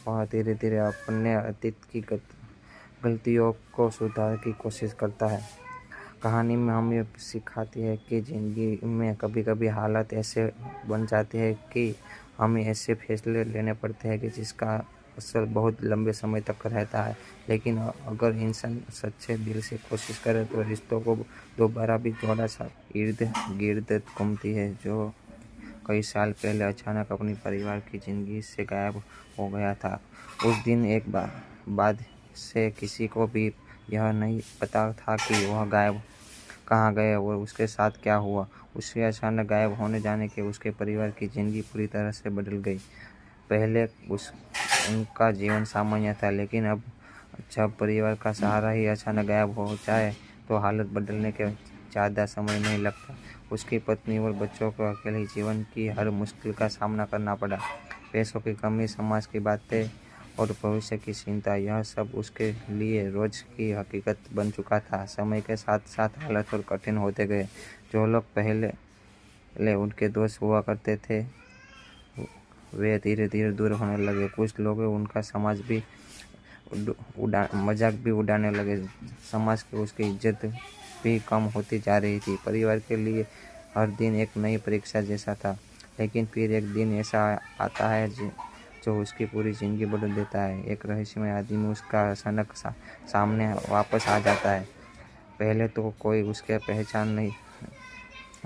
S1: वह धीरे धीरे अपने अतीत की गलतियों को सुधारने की कोशिश करता है। कहानी में हमें सिखाती है कि ज़िंदगी में कभी कभी हालात ऐसे बन जाते हैं कि हमें ऐसे फैसले लेने पड़ते हैं कि जिसका असर बहुत लंबे समय तक रहता है। लेकिन अगर इंसान सच्चे दिल से कोशिश करे तो रिश्तों को दोबारा भी थोड़ा सा इर्द गिर्द घूमती है। जो कई साल पहले अचानक अपनी परिवार की ज़िंदगी से गायब हो गया था। उस दिन एक बाद से किसी को भी यह नहीं पता था कि वह कहाँ गए और उसके साथ क्या हुआ। उसके अचानक गायब होने जाने के उसके परिवार की ज़िंदगी पूरी तरह से बदल गई। पहले उनका जीवन सामान्य था, लेकिन अब जब परिवार का सहारा ही अचानक गायब हो जाए तो हालत बदलने के ज़्यादा समय नहीं लगता। उसकी पत्नी और बच्चों को अकेले जीवन की हर मुश्किल का सामना करना पड़ा। पैसों की कमी, समाज की बातें और भविष्य की चिंता, यह सब उसके लिए रोज की हकीकत बन चुका था। समय के साथ साथ हालात और कठिन होते गए। जो लोग पहले उनके दोस्त हुआ करते थे वे धीरे धीरे दूर होने लगे। कुछ लोग उनका मजाक भी उड़ाने लगे। समाज की उसकी इज्जत भी कम होती जा रही थी। परिवार के लिए हर दिन एक नई परीक्षा जैसा था। लेकिन फिर एक दिन ऐसा आता है जो उसकी पूरी ज़िंदगी बदल देता है। एक रहस्यमय आदमी उसका अचानक सामने वापस आ जाता है। पहले तो कोई उसके पहचान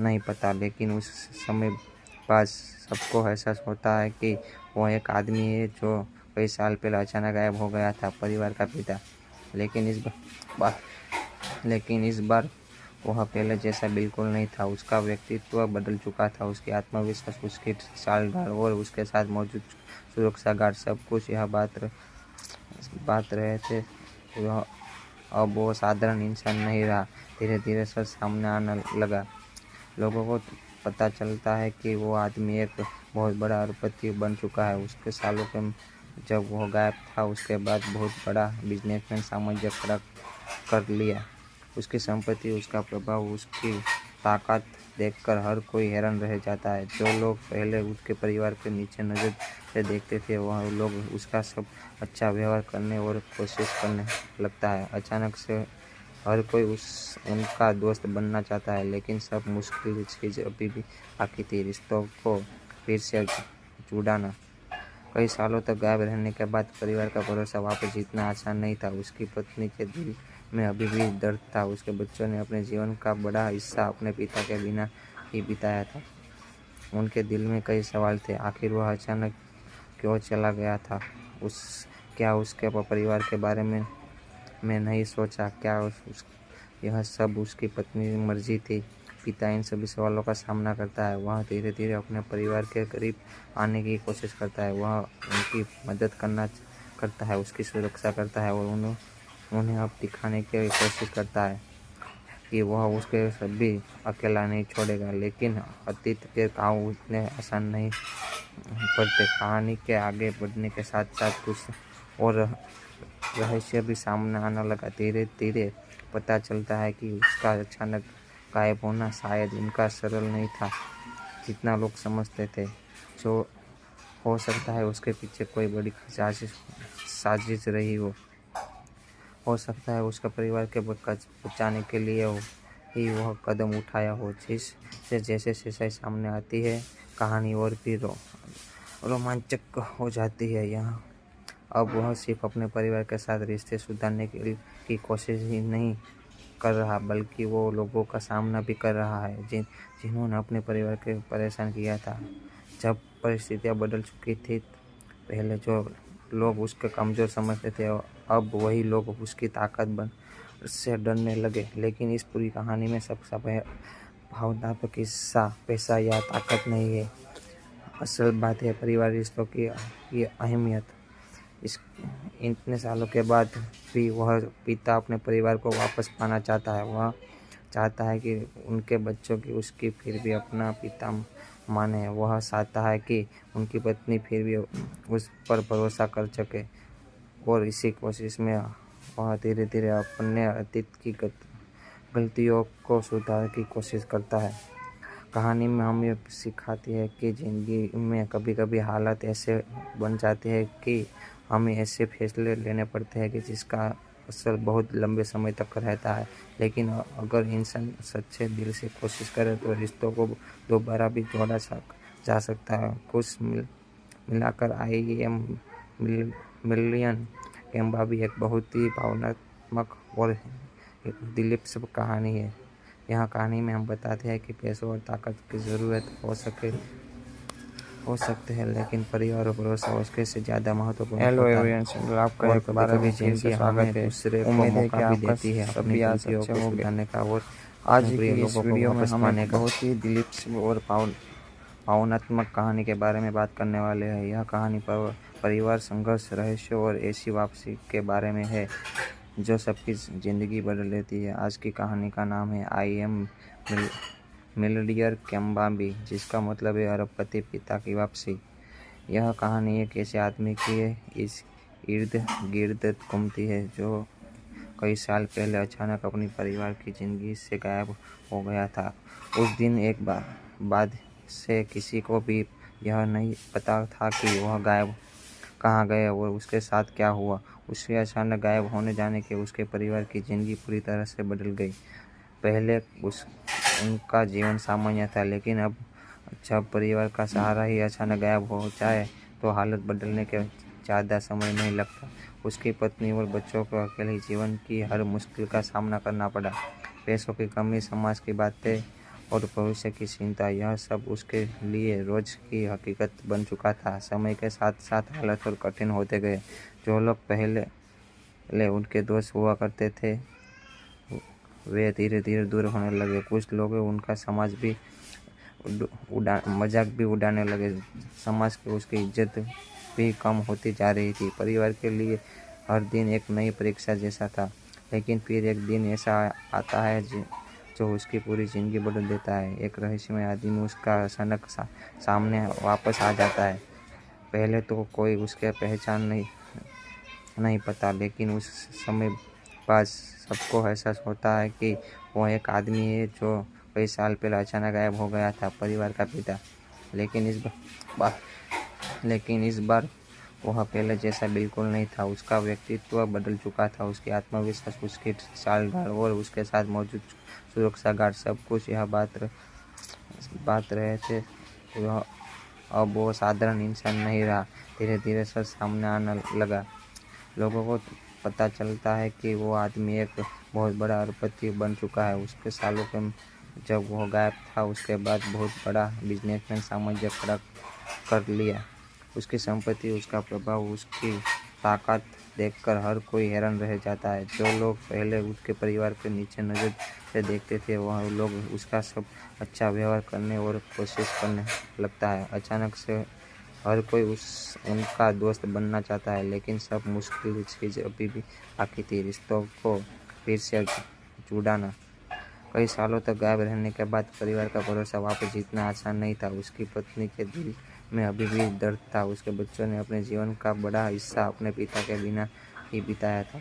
S1: नहीं पता, लेकिन उस समय बाद सबको एहसास होता है कि वह एक आदमी है जो कई साल पहले अचानक गायब हो गया था, परिवार का पिता। लेकिन इस बार वह पहले जैसा बिल्कुल नहीं था। उसका व्यक्तित्व बदल चुका था। उसकी आत्मविश्वास, उसकी चाल ढाल और उसके साथ मौजूद सुरक्षा गार्ड, सब कुछ यह बात रहे थे। अब वो साधारण इंसान नहीं रहा। धीरे धीरे सच सामने आने लगा। लोगों को पता चलता है कि वो आदमी एक बहुत बड़ा अरबपति बन चुका है। उसके सालों के जब वो गायब था उसके बाद बहुत बड़ा बिजनेसमैन साम्राज्य खड़ा कर लिया। उसकी संपत्ति, उसका प्रभाव, उसकी ताकत देखकर हर कोई हैरान रह जाता है। जो लोग पहले उसके परिवार के नीचे नज़र से देखते थे वह लोग उसका सब अच्छा व्यवहार करने और कोशिश करने लगता है। अचानक से हर कोई उनका दोस्त बनना चाहता है। लेकिन सब मुश्किल चीज़ अभी भी बाकी थी, रिश्तों को फिर से जुड़ाना। कई सालों तक गायब रहने के बाद परिवार का भरोसा वापस जीतना आसान नहीं था। उसकी पत्नी के दिल में अभी भी दर्द था। उसके बच्चों ने अपने जीवन का बड़ा हिस्सा अपने पिता के बिना ही बिताया था। उनके दिल में कई सवाल थे। आखिर वह अचानक क्यों चला गया था? क्या उसके परिवार के बारे में नहीं सोचा? क्या यह सब उसकी पत्नी की मर्जी थी? पिता इन सभी सवालों का सामना करता है। वह धीरे धीरे अपने परिवार के करीब आने की कोशिश करता है। वह उनकी मदद करता है, उसकी सुरक्षा करता है और उन्हें अब दिखाने की कोशिश करता है कि वह उसके सभी अकेला नहीं छोड़ेगा, लेकिन अतीत के घाव इतने आसान नहीं पड़ते। कहानी के आगे बढ़ने के साथ साथ कुछ और रहस्य भी सामने आने लगा। धीरे धीरे पता चलता है कि उसका अचानक गायब होना शायद इनका सरल नहीं था जितना लोग समझते थे। जो हो सकता है उसके पीछे कोई बड़ी साजिश रही हो सकता है उसका परिवार के बचाने के लिए ही वह कदम उठाया हो। जिससे जैसे सच्चाई सामने आती है कहानी और भी रोमांचक हो जाती है। यहाँ अब वह सिर्फ अपने परिवार के साथ रिश्ते सुधारने की कोशिश ही नहीं कर रहा, बल्कि वो लोगों का सामना भी कर रहा है जिन्होंने अपने परिवार को परेशान किया था। जब परिस्थितियाँ बदल चुकी थी, पहले जो लोग उसके कमज़ोर समझते थे, अब वही लोग उसकी ताकत से डरने लगे। लेकिन इस पूरी कहानी में सबसे भावनात्मक हिस्सा पैसा या ताकत नहीं है। असल बात है परिवार रिश्तों की अहमियत। इतने सालों के बाद भी वह पिता अपने परिवार को वापस पाना चाहता है। वह चाहता है कि उनके बच्चों की उसकी फिर भी अपना पिता माने। वह चाहता है कि उनकी पत्नी फिर भी उस पर भरोसा कर सके, और इसी कोशिश में वह धीरे धीरे अपने अतीत की गलतियों को सुधारने की कोशिश करता है। कहानी में हमें सिखाती है कि ज़िंदगी में कभी कभी हालात ऐसे बन जाते हैं कि हमें ऐसे फैसले लेने पड़ते हैं कि जिसका असर बहुत लंबे समय तक रहता है। लेकिन अगर इंसान सच्चे दिल से कोशिश करे तो रिश्तों को दोबारा भी जोड़ा जा सकता है। कुछ मिलाकर IM मिलियन कैम्बा भी एक बहुत ही भावनात्मक और दिलचस्प कहानी है। यहाँ कहानी में हम बताते हैं कि पैसों और ताकत की ज़रूरत हो सकते हैं, लेकिन परिवार और भरोसा उसके से ज़्यादा महत्वपूर्ण होता है।
S2: हेलो एवरीवन, आपका एक बार
S1: कभी
S2: फिर से स्वागत है।
S1: दूसरे को
S2: उम्मीद है कि
S1: मौका भी
S2: आपका
S1: देती है अपनी
S2: सभी आज
S1: गलतियों
S2: अच्छे
S1: को
S2: होंगे।
S1: सुधारने का और
S2: आज
S1: अपने
S2: की
S1: प्रिय
S2: इस
S1: लोगों को
S2: वीडियो में
S1: वापस
S2: हम
S1: पाने
S2: एक
S1: का
S2: बहुत ही दिलचस्प और
S1: भावनात्मक कहानी के बारे में बात करने वाले हैं। यह कहानी परिवार संघर्ष, रहस्य और ऐसी वापसी के बारे में है जो सबकी ज़िंदगी बदल देती है। आज की कहानी का नाम है IM मिलियनेयर कैम्बा, जिसका मतलब है अरबपति पिता की वापसी। यह कहानी एक ऐसे आदमी की है इस इर्द गिर्द घूमती है जो कई साल पहले अचानक अपनी परिवार की ज़िंदगी से गायब हो गया था। उस दिन एक बाद से किसी को भी यह नहीं पता था कि वह कहाँ गए और उसके साथ क्या हुआ। उसके अचानक गायब होने जाने के उसके परिवार की ज़िंदगी पूरी तरह से बदल गई। पहले उनका जीवन सामान्य था, लेकिन अब जब परिवार का सहारा ही अचानक गायब हो जाए तो हालत बदलने के ज़्यादा समय नहीं लगता। उसकी पत्नी और बच्चों को अकेले जीवन की हर मुश्किल का सामना करना पड़ा। पैसों की कमी, समाज की बातें और भविष्य की चिंता, यह सब उसके लिए रोज की हकीकत बन चुका था। समय के साथ साथ हालत और कठिन होते गए। जो लोग पहले उनके दोस्त हुआ करते थे वे धीरे धीरे दूर होने लगे। कुछ लोग उनका मजाक भी उड़ाने लगे। समाज की उसकी इज्जत भी कम होती जा रही थी। परिवार के लिए हर दिन एक नई परीक्षा जैसा था। लेकिन फिर एक दिन ऐसा आता है जो उसकी पूरी ज़िंदगी बदल देता है। एक रहस्यमय आदमी उसका अचानक सामने वापस आ जाता है। पहले तो कोई उसके पहचान नहीं पता, लेकिन उस समय बाद सबको एहसास होता है कि वह एक आदमी है जो कई साल पहले अचानक गायब हो गया था, परिवार का पिता। लेकिन इस बार वह पहले जैसा बिल्कुल नहीं था। उसका व्यक्तित्व बदल चुका था, उसकी आत्मविश्वास, उसकी चाल ढाल और उसके साथ मौजूद सुरक्षा गार्ड, सब कुछ यह बात रहे थे। वह अब वो साधारण इंसान नहीं रहा। धीरे धीरे सच सामने आने लगा। लोगों को पता चलता है कि वो आदमी एक बहुत बड़ा अरबपति बन चुका है। उसके सालों के जब वह गायब था उसके बाद बहुत बड़ा बिजनेसमैन साम्राज्य खड़ा कर लिया। उसकी संपत्ति, उसका प्रभाव, उसकी ताकत देखकर हर कोई हैरान रह जाता है। जो लोग पहले उसके परिवार के नीचे नज़र से देखते थे वह लोग उसका सब अच्छा व्यवहार करने और कोशिश करने लगता है। अचानक से हर कोई उनका दोस्त बनना चाहता है, लेकिन सब मुश्किल चीज़ अभी भी बाकी थी। रिश्तों को फिर से जुड़ाना। कई सालों तक गायब रहने के बाद परिवार का भरोसा वापस जीतना आसान नहीं था। उसकी पत्नी के दिल में अभी भी दर्द था। उसके बच्चों ने अपने जीवन का बड़ा हिस्सा अपने पिता के बिना ही बिताया था।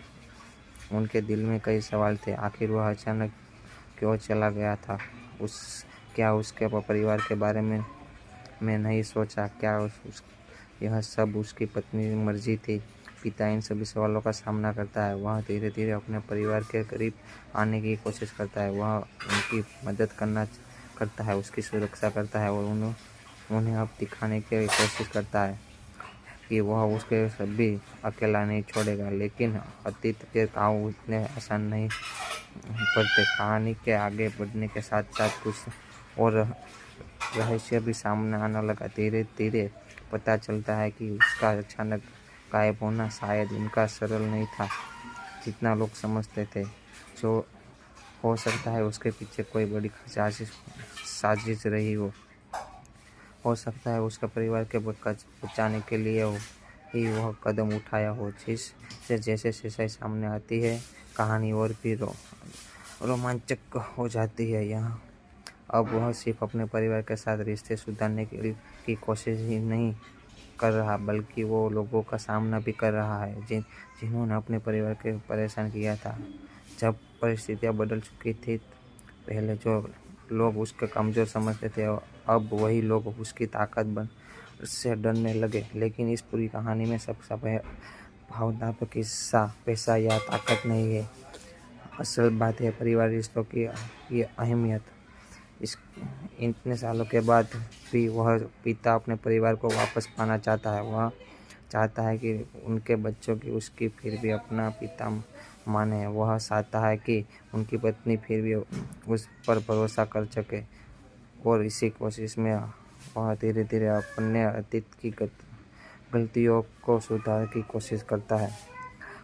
S1: उनके दिल में कई सवाल थे। आखिर वह अचानक क्यों चला गया था? क्या उसके परिवार के बारे में नहीं सोचा? क्या यह सब उसकी पत्नी की मर्जी थी? पिता इन सभी सवालों का सामना करता है। वह धीरे धीरे अपने परिवार के करीब आने की कोशिश करता है। वह उनकी मदद करता है, उसकी सुरक्षा करता है और उन्हें अब दिखाने की कोशिश करता है कि वह उसके सभी अकेला नहीं छोड़ेगा। लेकिन अतीत के घाव इतने आसान नहीं पड़ते। कहानी के आगे बढ़ने के साथ साथ कुछ और रहस्य भी सामने आने लगा। धीरे धीरे पता चलता है कि उसका अचानक गायब होना शायद इनका सरल नहीं था जितना लोग समझते थे। जो हो सकता है उसके पीछे कोई बड़ी साजिश रही हो सकता है उसके परिवार के बचाने के लिए ही वह कदम उठाया हो। जैसे जैसे सामने आती है कहानी और भी रोमांचक हो जाती है। यहाँ अब वह सिर्फ अपने परिवार के साथ रिश्ते सुधारने की कोशिश ही नहीं कर रहा, बल्कि वो लोगों का सामना भी कर रहा है जिन्होंने अपने परिवार को परेशान किया था। जब परिस्थितियाँ बदल चुकी थी, पहले जो लोग उसके कमज़ोर समझते थे, अब वही लोग उसकी ताकत से डरने लगे। लेकिन इस पूरी कहानी में सबसे भावनात्मक हिस्सा पैसा या ताकत नहीं है। असल बात है परिवार रिश्तों की अहमियत। इतने सालों के बाद भी वह पिता अपने परिवार को वापस पाना चाहता है। वह चाहता है कि उनके बच्चों की उसकी फिर भी अपना पिता माने। वह चाहता है कि उनकी पत्नी फिर भी उस पर भरोसा कर सके। और इसी कोशिश में वह धीरे धीरे अपने अतीत की गलतियों को सुधारने की कोशिश करता है।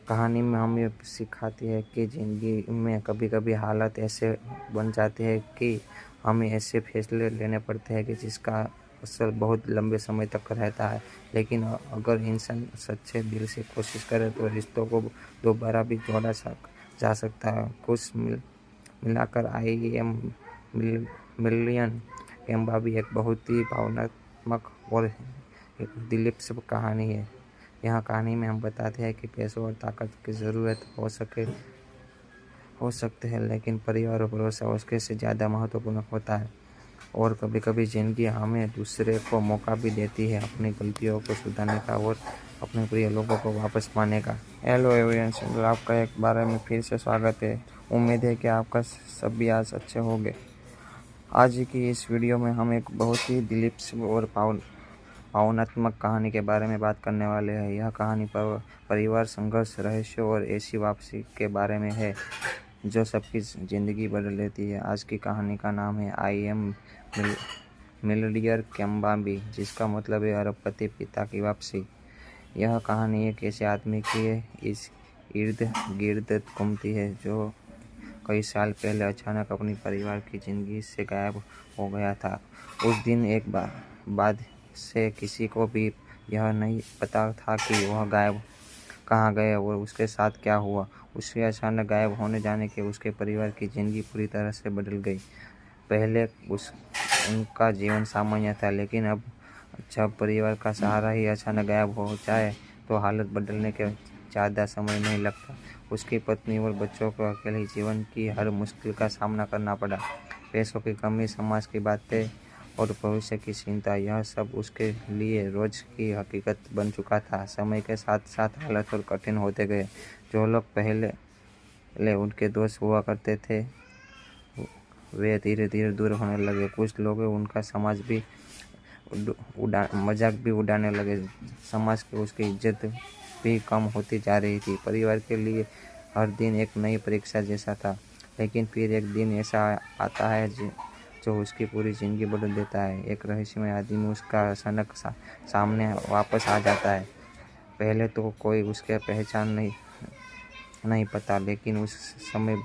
S1: कहानी में हमें सिखाती है कि ज़िंदगी में कभी कभी हालात ऐसे बन जाते हैं कि हमें ऐसे फैसले लेने पड़ते हैं कि जिसका असर बहुत लंबे समय तक रहता है। लेकिन अगर इंसान सच्चे दिल से कोशिश करे तो रिश्तों को दोबारा भी जोड़ा जा सकता है। कुछ मिलाकर IM मिलियन कैम्बा भी एक बहुत ही भावनात्मक और दिलचस्प कहानी है। यहाँ कहानी में हम बताते हैं कि पैसों और ताकत की ज़रूरत हो सकते हैं, लेकिन परिवार और भरोसा उसके से ज़्यादा महत्वपूर्ण होता है। और कभी कभी ज़िंदगी हमें दूसरे को मौका भी देती है अपनी गलतियों को सुधारने का और अपने प्रिय लोगों को वापस पाने का।
S2: हेलो एवरीवन, आपका एक बार में फिर से स्वागत है। उम्मीद है कि आपका सभी आज अच्छे होंगे। आज की इस वीडियो में हम एक बहुत ही दिलचस्प और भावनात्मक कहानी के बारे में बात करने वाले हैं। यह कहानी परिवार संघर्ष, रहस्य और ऐसी वापसी के बारे में है जो सबकी ज़िंदगी बदल देती है। आज की कहानी का नाम है IM मिलियनेयर कैम्बा, जिसका मतलब है अरबपति पिता की वापसी। यह कहानी एक ऐसे आदमी की है इस इर्द गिर्द घूमती है जो कई साल पहले अचानक अपनी परिवार की ज़िंदगी से गायब हो गया था। उस दिन एक बाद से किसी को भी यह नहीं पता था कि वह कहाँ गए और उसके साथ क्या हुआ। उसके अचानक गायब होने जाने के उसके परिवार की ज़िंदगी पूरी तरह से बदल गई। पहले उनका जीवन सामान्य था, लेकिन अब जब परिवार का सहारा ही अचानक गायब हो जाए तो हालत बदलने के ज़्यादा समय नहीं लगता। उसकी पत्नी और बच्चों को अकेले जीवन की हर मुश्किल का सामना करना पड़ा। पैसों की कमी, समाज की बातें और भविष्य की चिंता, यह सब उसके लिए रोज की हकीकत बन चुका था। समय के साथ साथ हालात और कठिन होते गए। जो लोग पहले उनके दोस्त हुआ करते थे वे धीरे धीरे दूर होने लगे। कुछ लोग उनका मजाक भी उड़ाने लगे। समाज की उसकी इज्जत भी कम होती जा रही थी। परिवार के लिए हर दिन एक नई परीक्षा जैसा था। लेकिन फिर एक दिन ऐसा आता है जो उसकी पूरी ज़िंदगी बदल देता है। एक रहस्यमय आदमी उसका अचानक सामने वापस आ जाता है। पहले तो कोई उसके पहचान नहीं पता, लेकिन उस समय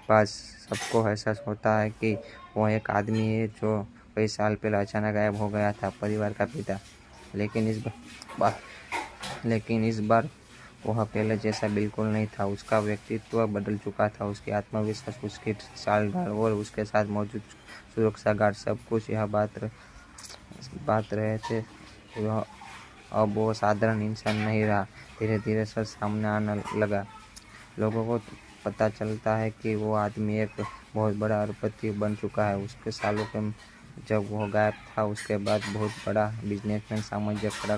S2: बाद सबको एहसास होता है कि वो एक आदमी है जो कई साल पहले अचानक गायब हो गया था, परिवार का पिता। लेकिन इस बार
S1: वह पहले जैसा बिल्कुल नहीं था। उसका व्यक्तित्व बदल चुका था, उसकी आत्मविश्वास, उसकी चाल ढाल और उसके साथ मौजूद सुरक्षा गार्ड सब कुछ यह बात रहे थे। वह अब वो साधारण इंसान नहीं रहा। धीरे धीरे सच सामने आने लगा। लोगों को पता चलता है कि वो आदमी एक बहुत बड़ा अरबपति बन चुका है। उसके सालों के जब वो गायब था, उसके बाद बहुत बड़ा बिजनेसमैन साम्राज्य खड़ा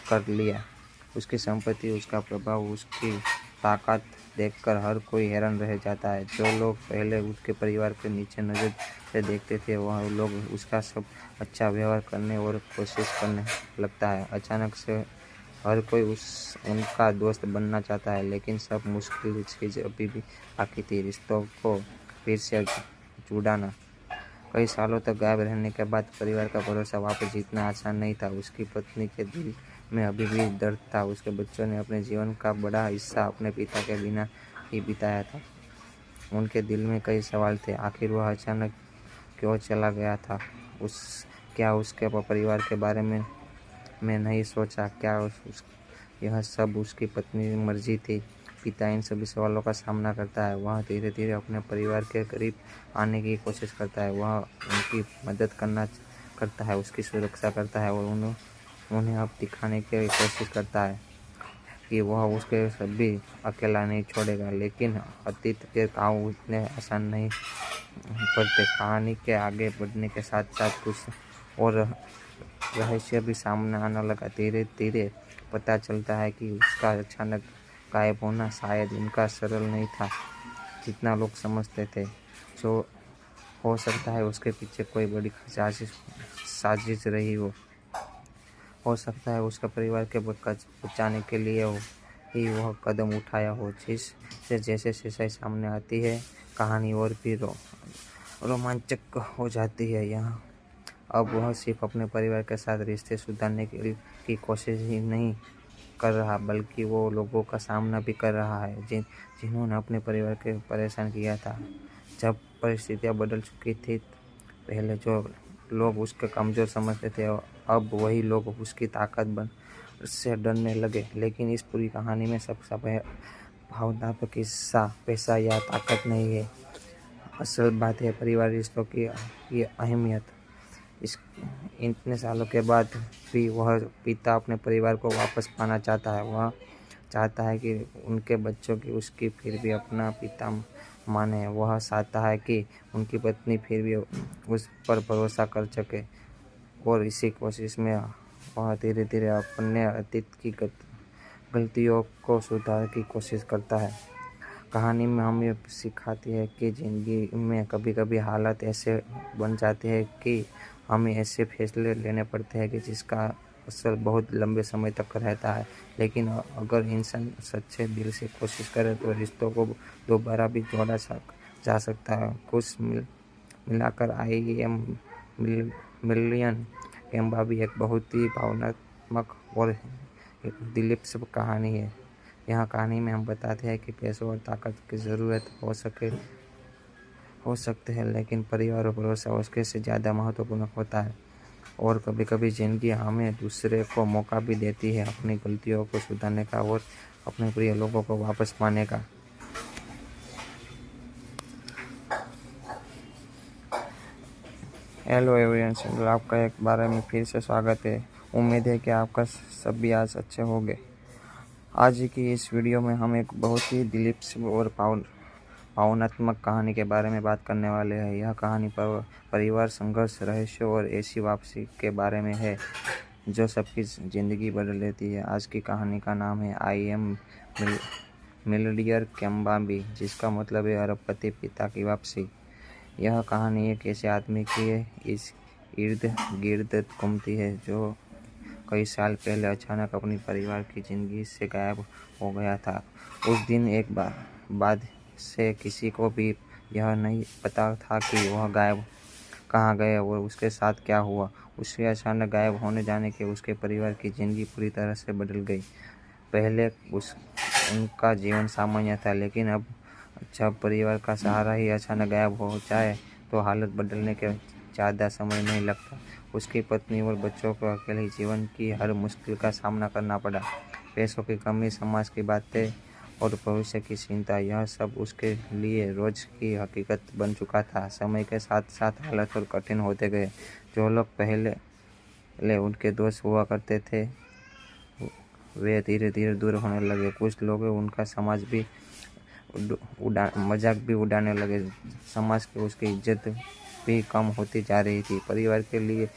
S1: कर लिया। उसकी संपत्ति, उसका प्रभाव, उसकी ताकत देखकर हर कोई हैरान रह जाता है। जो लोग पहले उसके परिवार के नीचे नज़र से देखते थे, वह लोग उसका सब अच्छा व्यवहार करने और कोशिश करने लगता है। अचानक से हर कोई उनका दोस्त बनना चाहता है, लेकिन सब मुश्किल चीज़ अभी भी बाकी थी, रिश्तों को फिर से जुड़ाना। कई सालों तक गायब रहने के बाद परिवार का भरोसा वापस जीतना आसान नहीं था। उसकी पत्नी के दिल में अभी भी दर्द था। उसके बच्चों ने अपने जीवन का बड़ा हिस्सा अपने पिता के बिना ही बिताया था। उनके दिल में कई सवाल थे। आखिर वह अचानक क्यों चला गया था? क्या उसके परिवार के बारे में नहीं सोचा? क्या यह सब उसकी पत्नी की मर्जी थी? पिता इन सभी सवालों का सामना करता है। वह धीरे धीरे अपने परिवार के करीब आने की कोशिश करता है। वह उनकी मदद करता है, उसकी सुरक्षा करता है और उन्हें अब दिखाने की कोशिश करता है कि वह उसके सभी अकेला नहीं छोड़ेगा। लेकिन अतीत के घाव इतने आसान नहीं पड़ते। कहानी के आगे बढ़ने के साथ साथ कुछ और रहस्य भी सामने आने लगा। धीरे धीरे पता चलता है कि उसका अचानक गायब होना शायद इनका सरल नहीं था जितना लोग समझते थे। जो हो सकता है उसके पीछे कोई बड़ी साजिश रही हो सकता है उसका परिवार के बचाने के लिए ही वह कदम उठाया हो। जैसे सच्चाई सामने आती है, कहानी और भी रोमांचक हो जाती है। यहाँ अब वह सिर्फ अपने परिवार के साथ रिश्ते सुधारने की कोशिश ही नहीं कर रहा, बल्कि वो लोगों का सामना भी कर रहा है जिन्होंने अपने परिवार को परेशान किया था। जब परिस्थितियाँ बदल चुकी थी, पहले जो लोग उसके कमज़ोर समझते थे, अब वही लोग उसकी ताकत से डरने लगे। लेकिन इस पूरी कहानी में सबसे भावनात्मक हिस्सा पैसा या ताकत नहीं है। असल बात है परिवार रिश्तों की अहमियत। इतने सालों के बाद भी वह पिता अपने परिवार को वापस पाना चाहता है। वह चाहता है कि उनके बच्चों की उसकी फिर भी अपना पिता माने। वह चाहता है कि उनकी पत्नी फिर भी उस पर भरोसा कर सके। और इसी कोशिश में वह धीरे धीरे अपने अतीत की गलतियों को सुधारने की कोशिश करता है। कहानी में हमें सिखाती है कि ज़िंदगी में कभी कभी हालात ऐसे बन जाते हैं कि हमें ऐसे फैसले लेने पड़ते हैं कि जिसका असर बहुत लंबे समय तक रहता है। लेकिन अगर इंसान सच्चे दिल से कोशिश करे तो रिश्तों को दोबारा भी जोड़ा जा सकता है। कुछ मिलाकर IM मिलियन कैम्बा भी एक बहुत ही भावनात्मक और दिलचस्प कहानी है। यहाँ कहानी में हम बताते हैं कि पैसों और ताकत की ज़रूरत हो सकते हैं, लेकिन परिवार और भरोसा उसके से ज़्यादा महत्वपूर्ण होता है। और कभी कभी ज़िंदगी हमें दूसरे को मौका भी देती है अपनी गलतियों को सुधारने का और अपने प्रिय लोगों को वापस पाने का।
S2: हेलो एवरीवन, चैनल आपका एक बार में फिर से स्वागत है। उम्मीद है कि आपका सभी आज अच्छे होंगे। आज की इस वीडियो में हम एक बहुत ही दिलचस्प और भावनात्मक कहानी के बारे में बात करने वाले हैं। यह कहानी परिवार, संघर्ष, रहस्य और ऐसी वापसी के बारे में है जो सबकी ज़िंदगी बदल देती है। आज की कहानी का नाम है IM मिलियनेयर कैम्बा, जिसका मतलब है अरबपति पिता की वापसी। यह कहानी एक ऐसे आदमी की है इस इर्द गिर्द घूमती है जो कई साल पहले अचानक अपनी परिवार की ज़िंदगी से गायब हो गया था। उस दिन एक बाद से किसी को भी यह नहीं पता था कि वह कहाँ गए और उसके साथ क्या हुआ। उसके अचानक गायब होने जाने के उसके परिवार की ज़िंदगी पूरी तरह से बदल गई। पहले उनका जीवन सामान्य था, लेकिन अब जब परिवार का सहारा ही अचानक गायब हो जाए तो हालत बदलने के ज़्यादा समय नहीं लगता। उसकी पत्नी और बच्चों को अकेले जीवन की हर मुश्किल का सामना करना पड़ा।
S1: पैसों की कमी, समाज की बातें और भविष्य की चिंता, यह सब उसके लिए रोज की हकीकत बन चुका था। समय के साथ साथ हालात और कठिन होते गए। जो लोग पहले उनके दोस्त हुआ करते थे वे धीरे धीरे दूर होने लगे। कुछ लोग उनका मजाक भी उड़ाने लगे। समाज की उसकी इज्जत भी कम होती जा रही थी। परिवार के लिए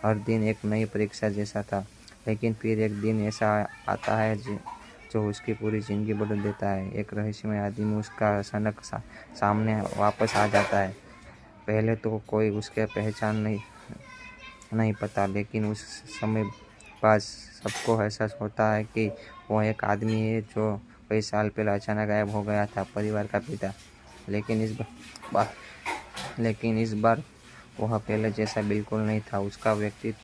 S1: हर दिन एक नई परीक्षा जैसा था। लेकिन फिर एक दिन ऐसा आता है जो उसकी पूरी जिंदगी बदल देता है। एक रहस्यमय आदमी उसका अचानक सामने वापस आ जाता है। पहले तो कोई उसके पहचान नहीं पता, लेकिन उस समय बाद सबको एहसास होता है कि वो एक आदमी है जो कई साल पहले अचानक गायब हो गया था, परिवार का पिता। लेकिन इस बार वह पहले जैसा बिल्कुल नहीं था। उसका व्यक्तित्व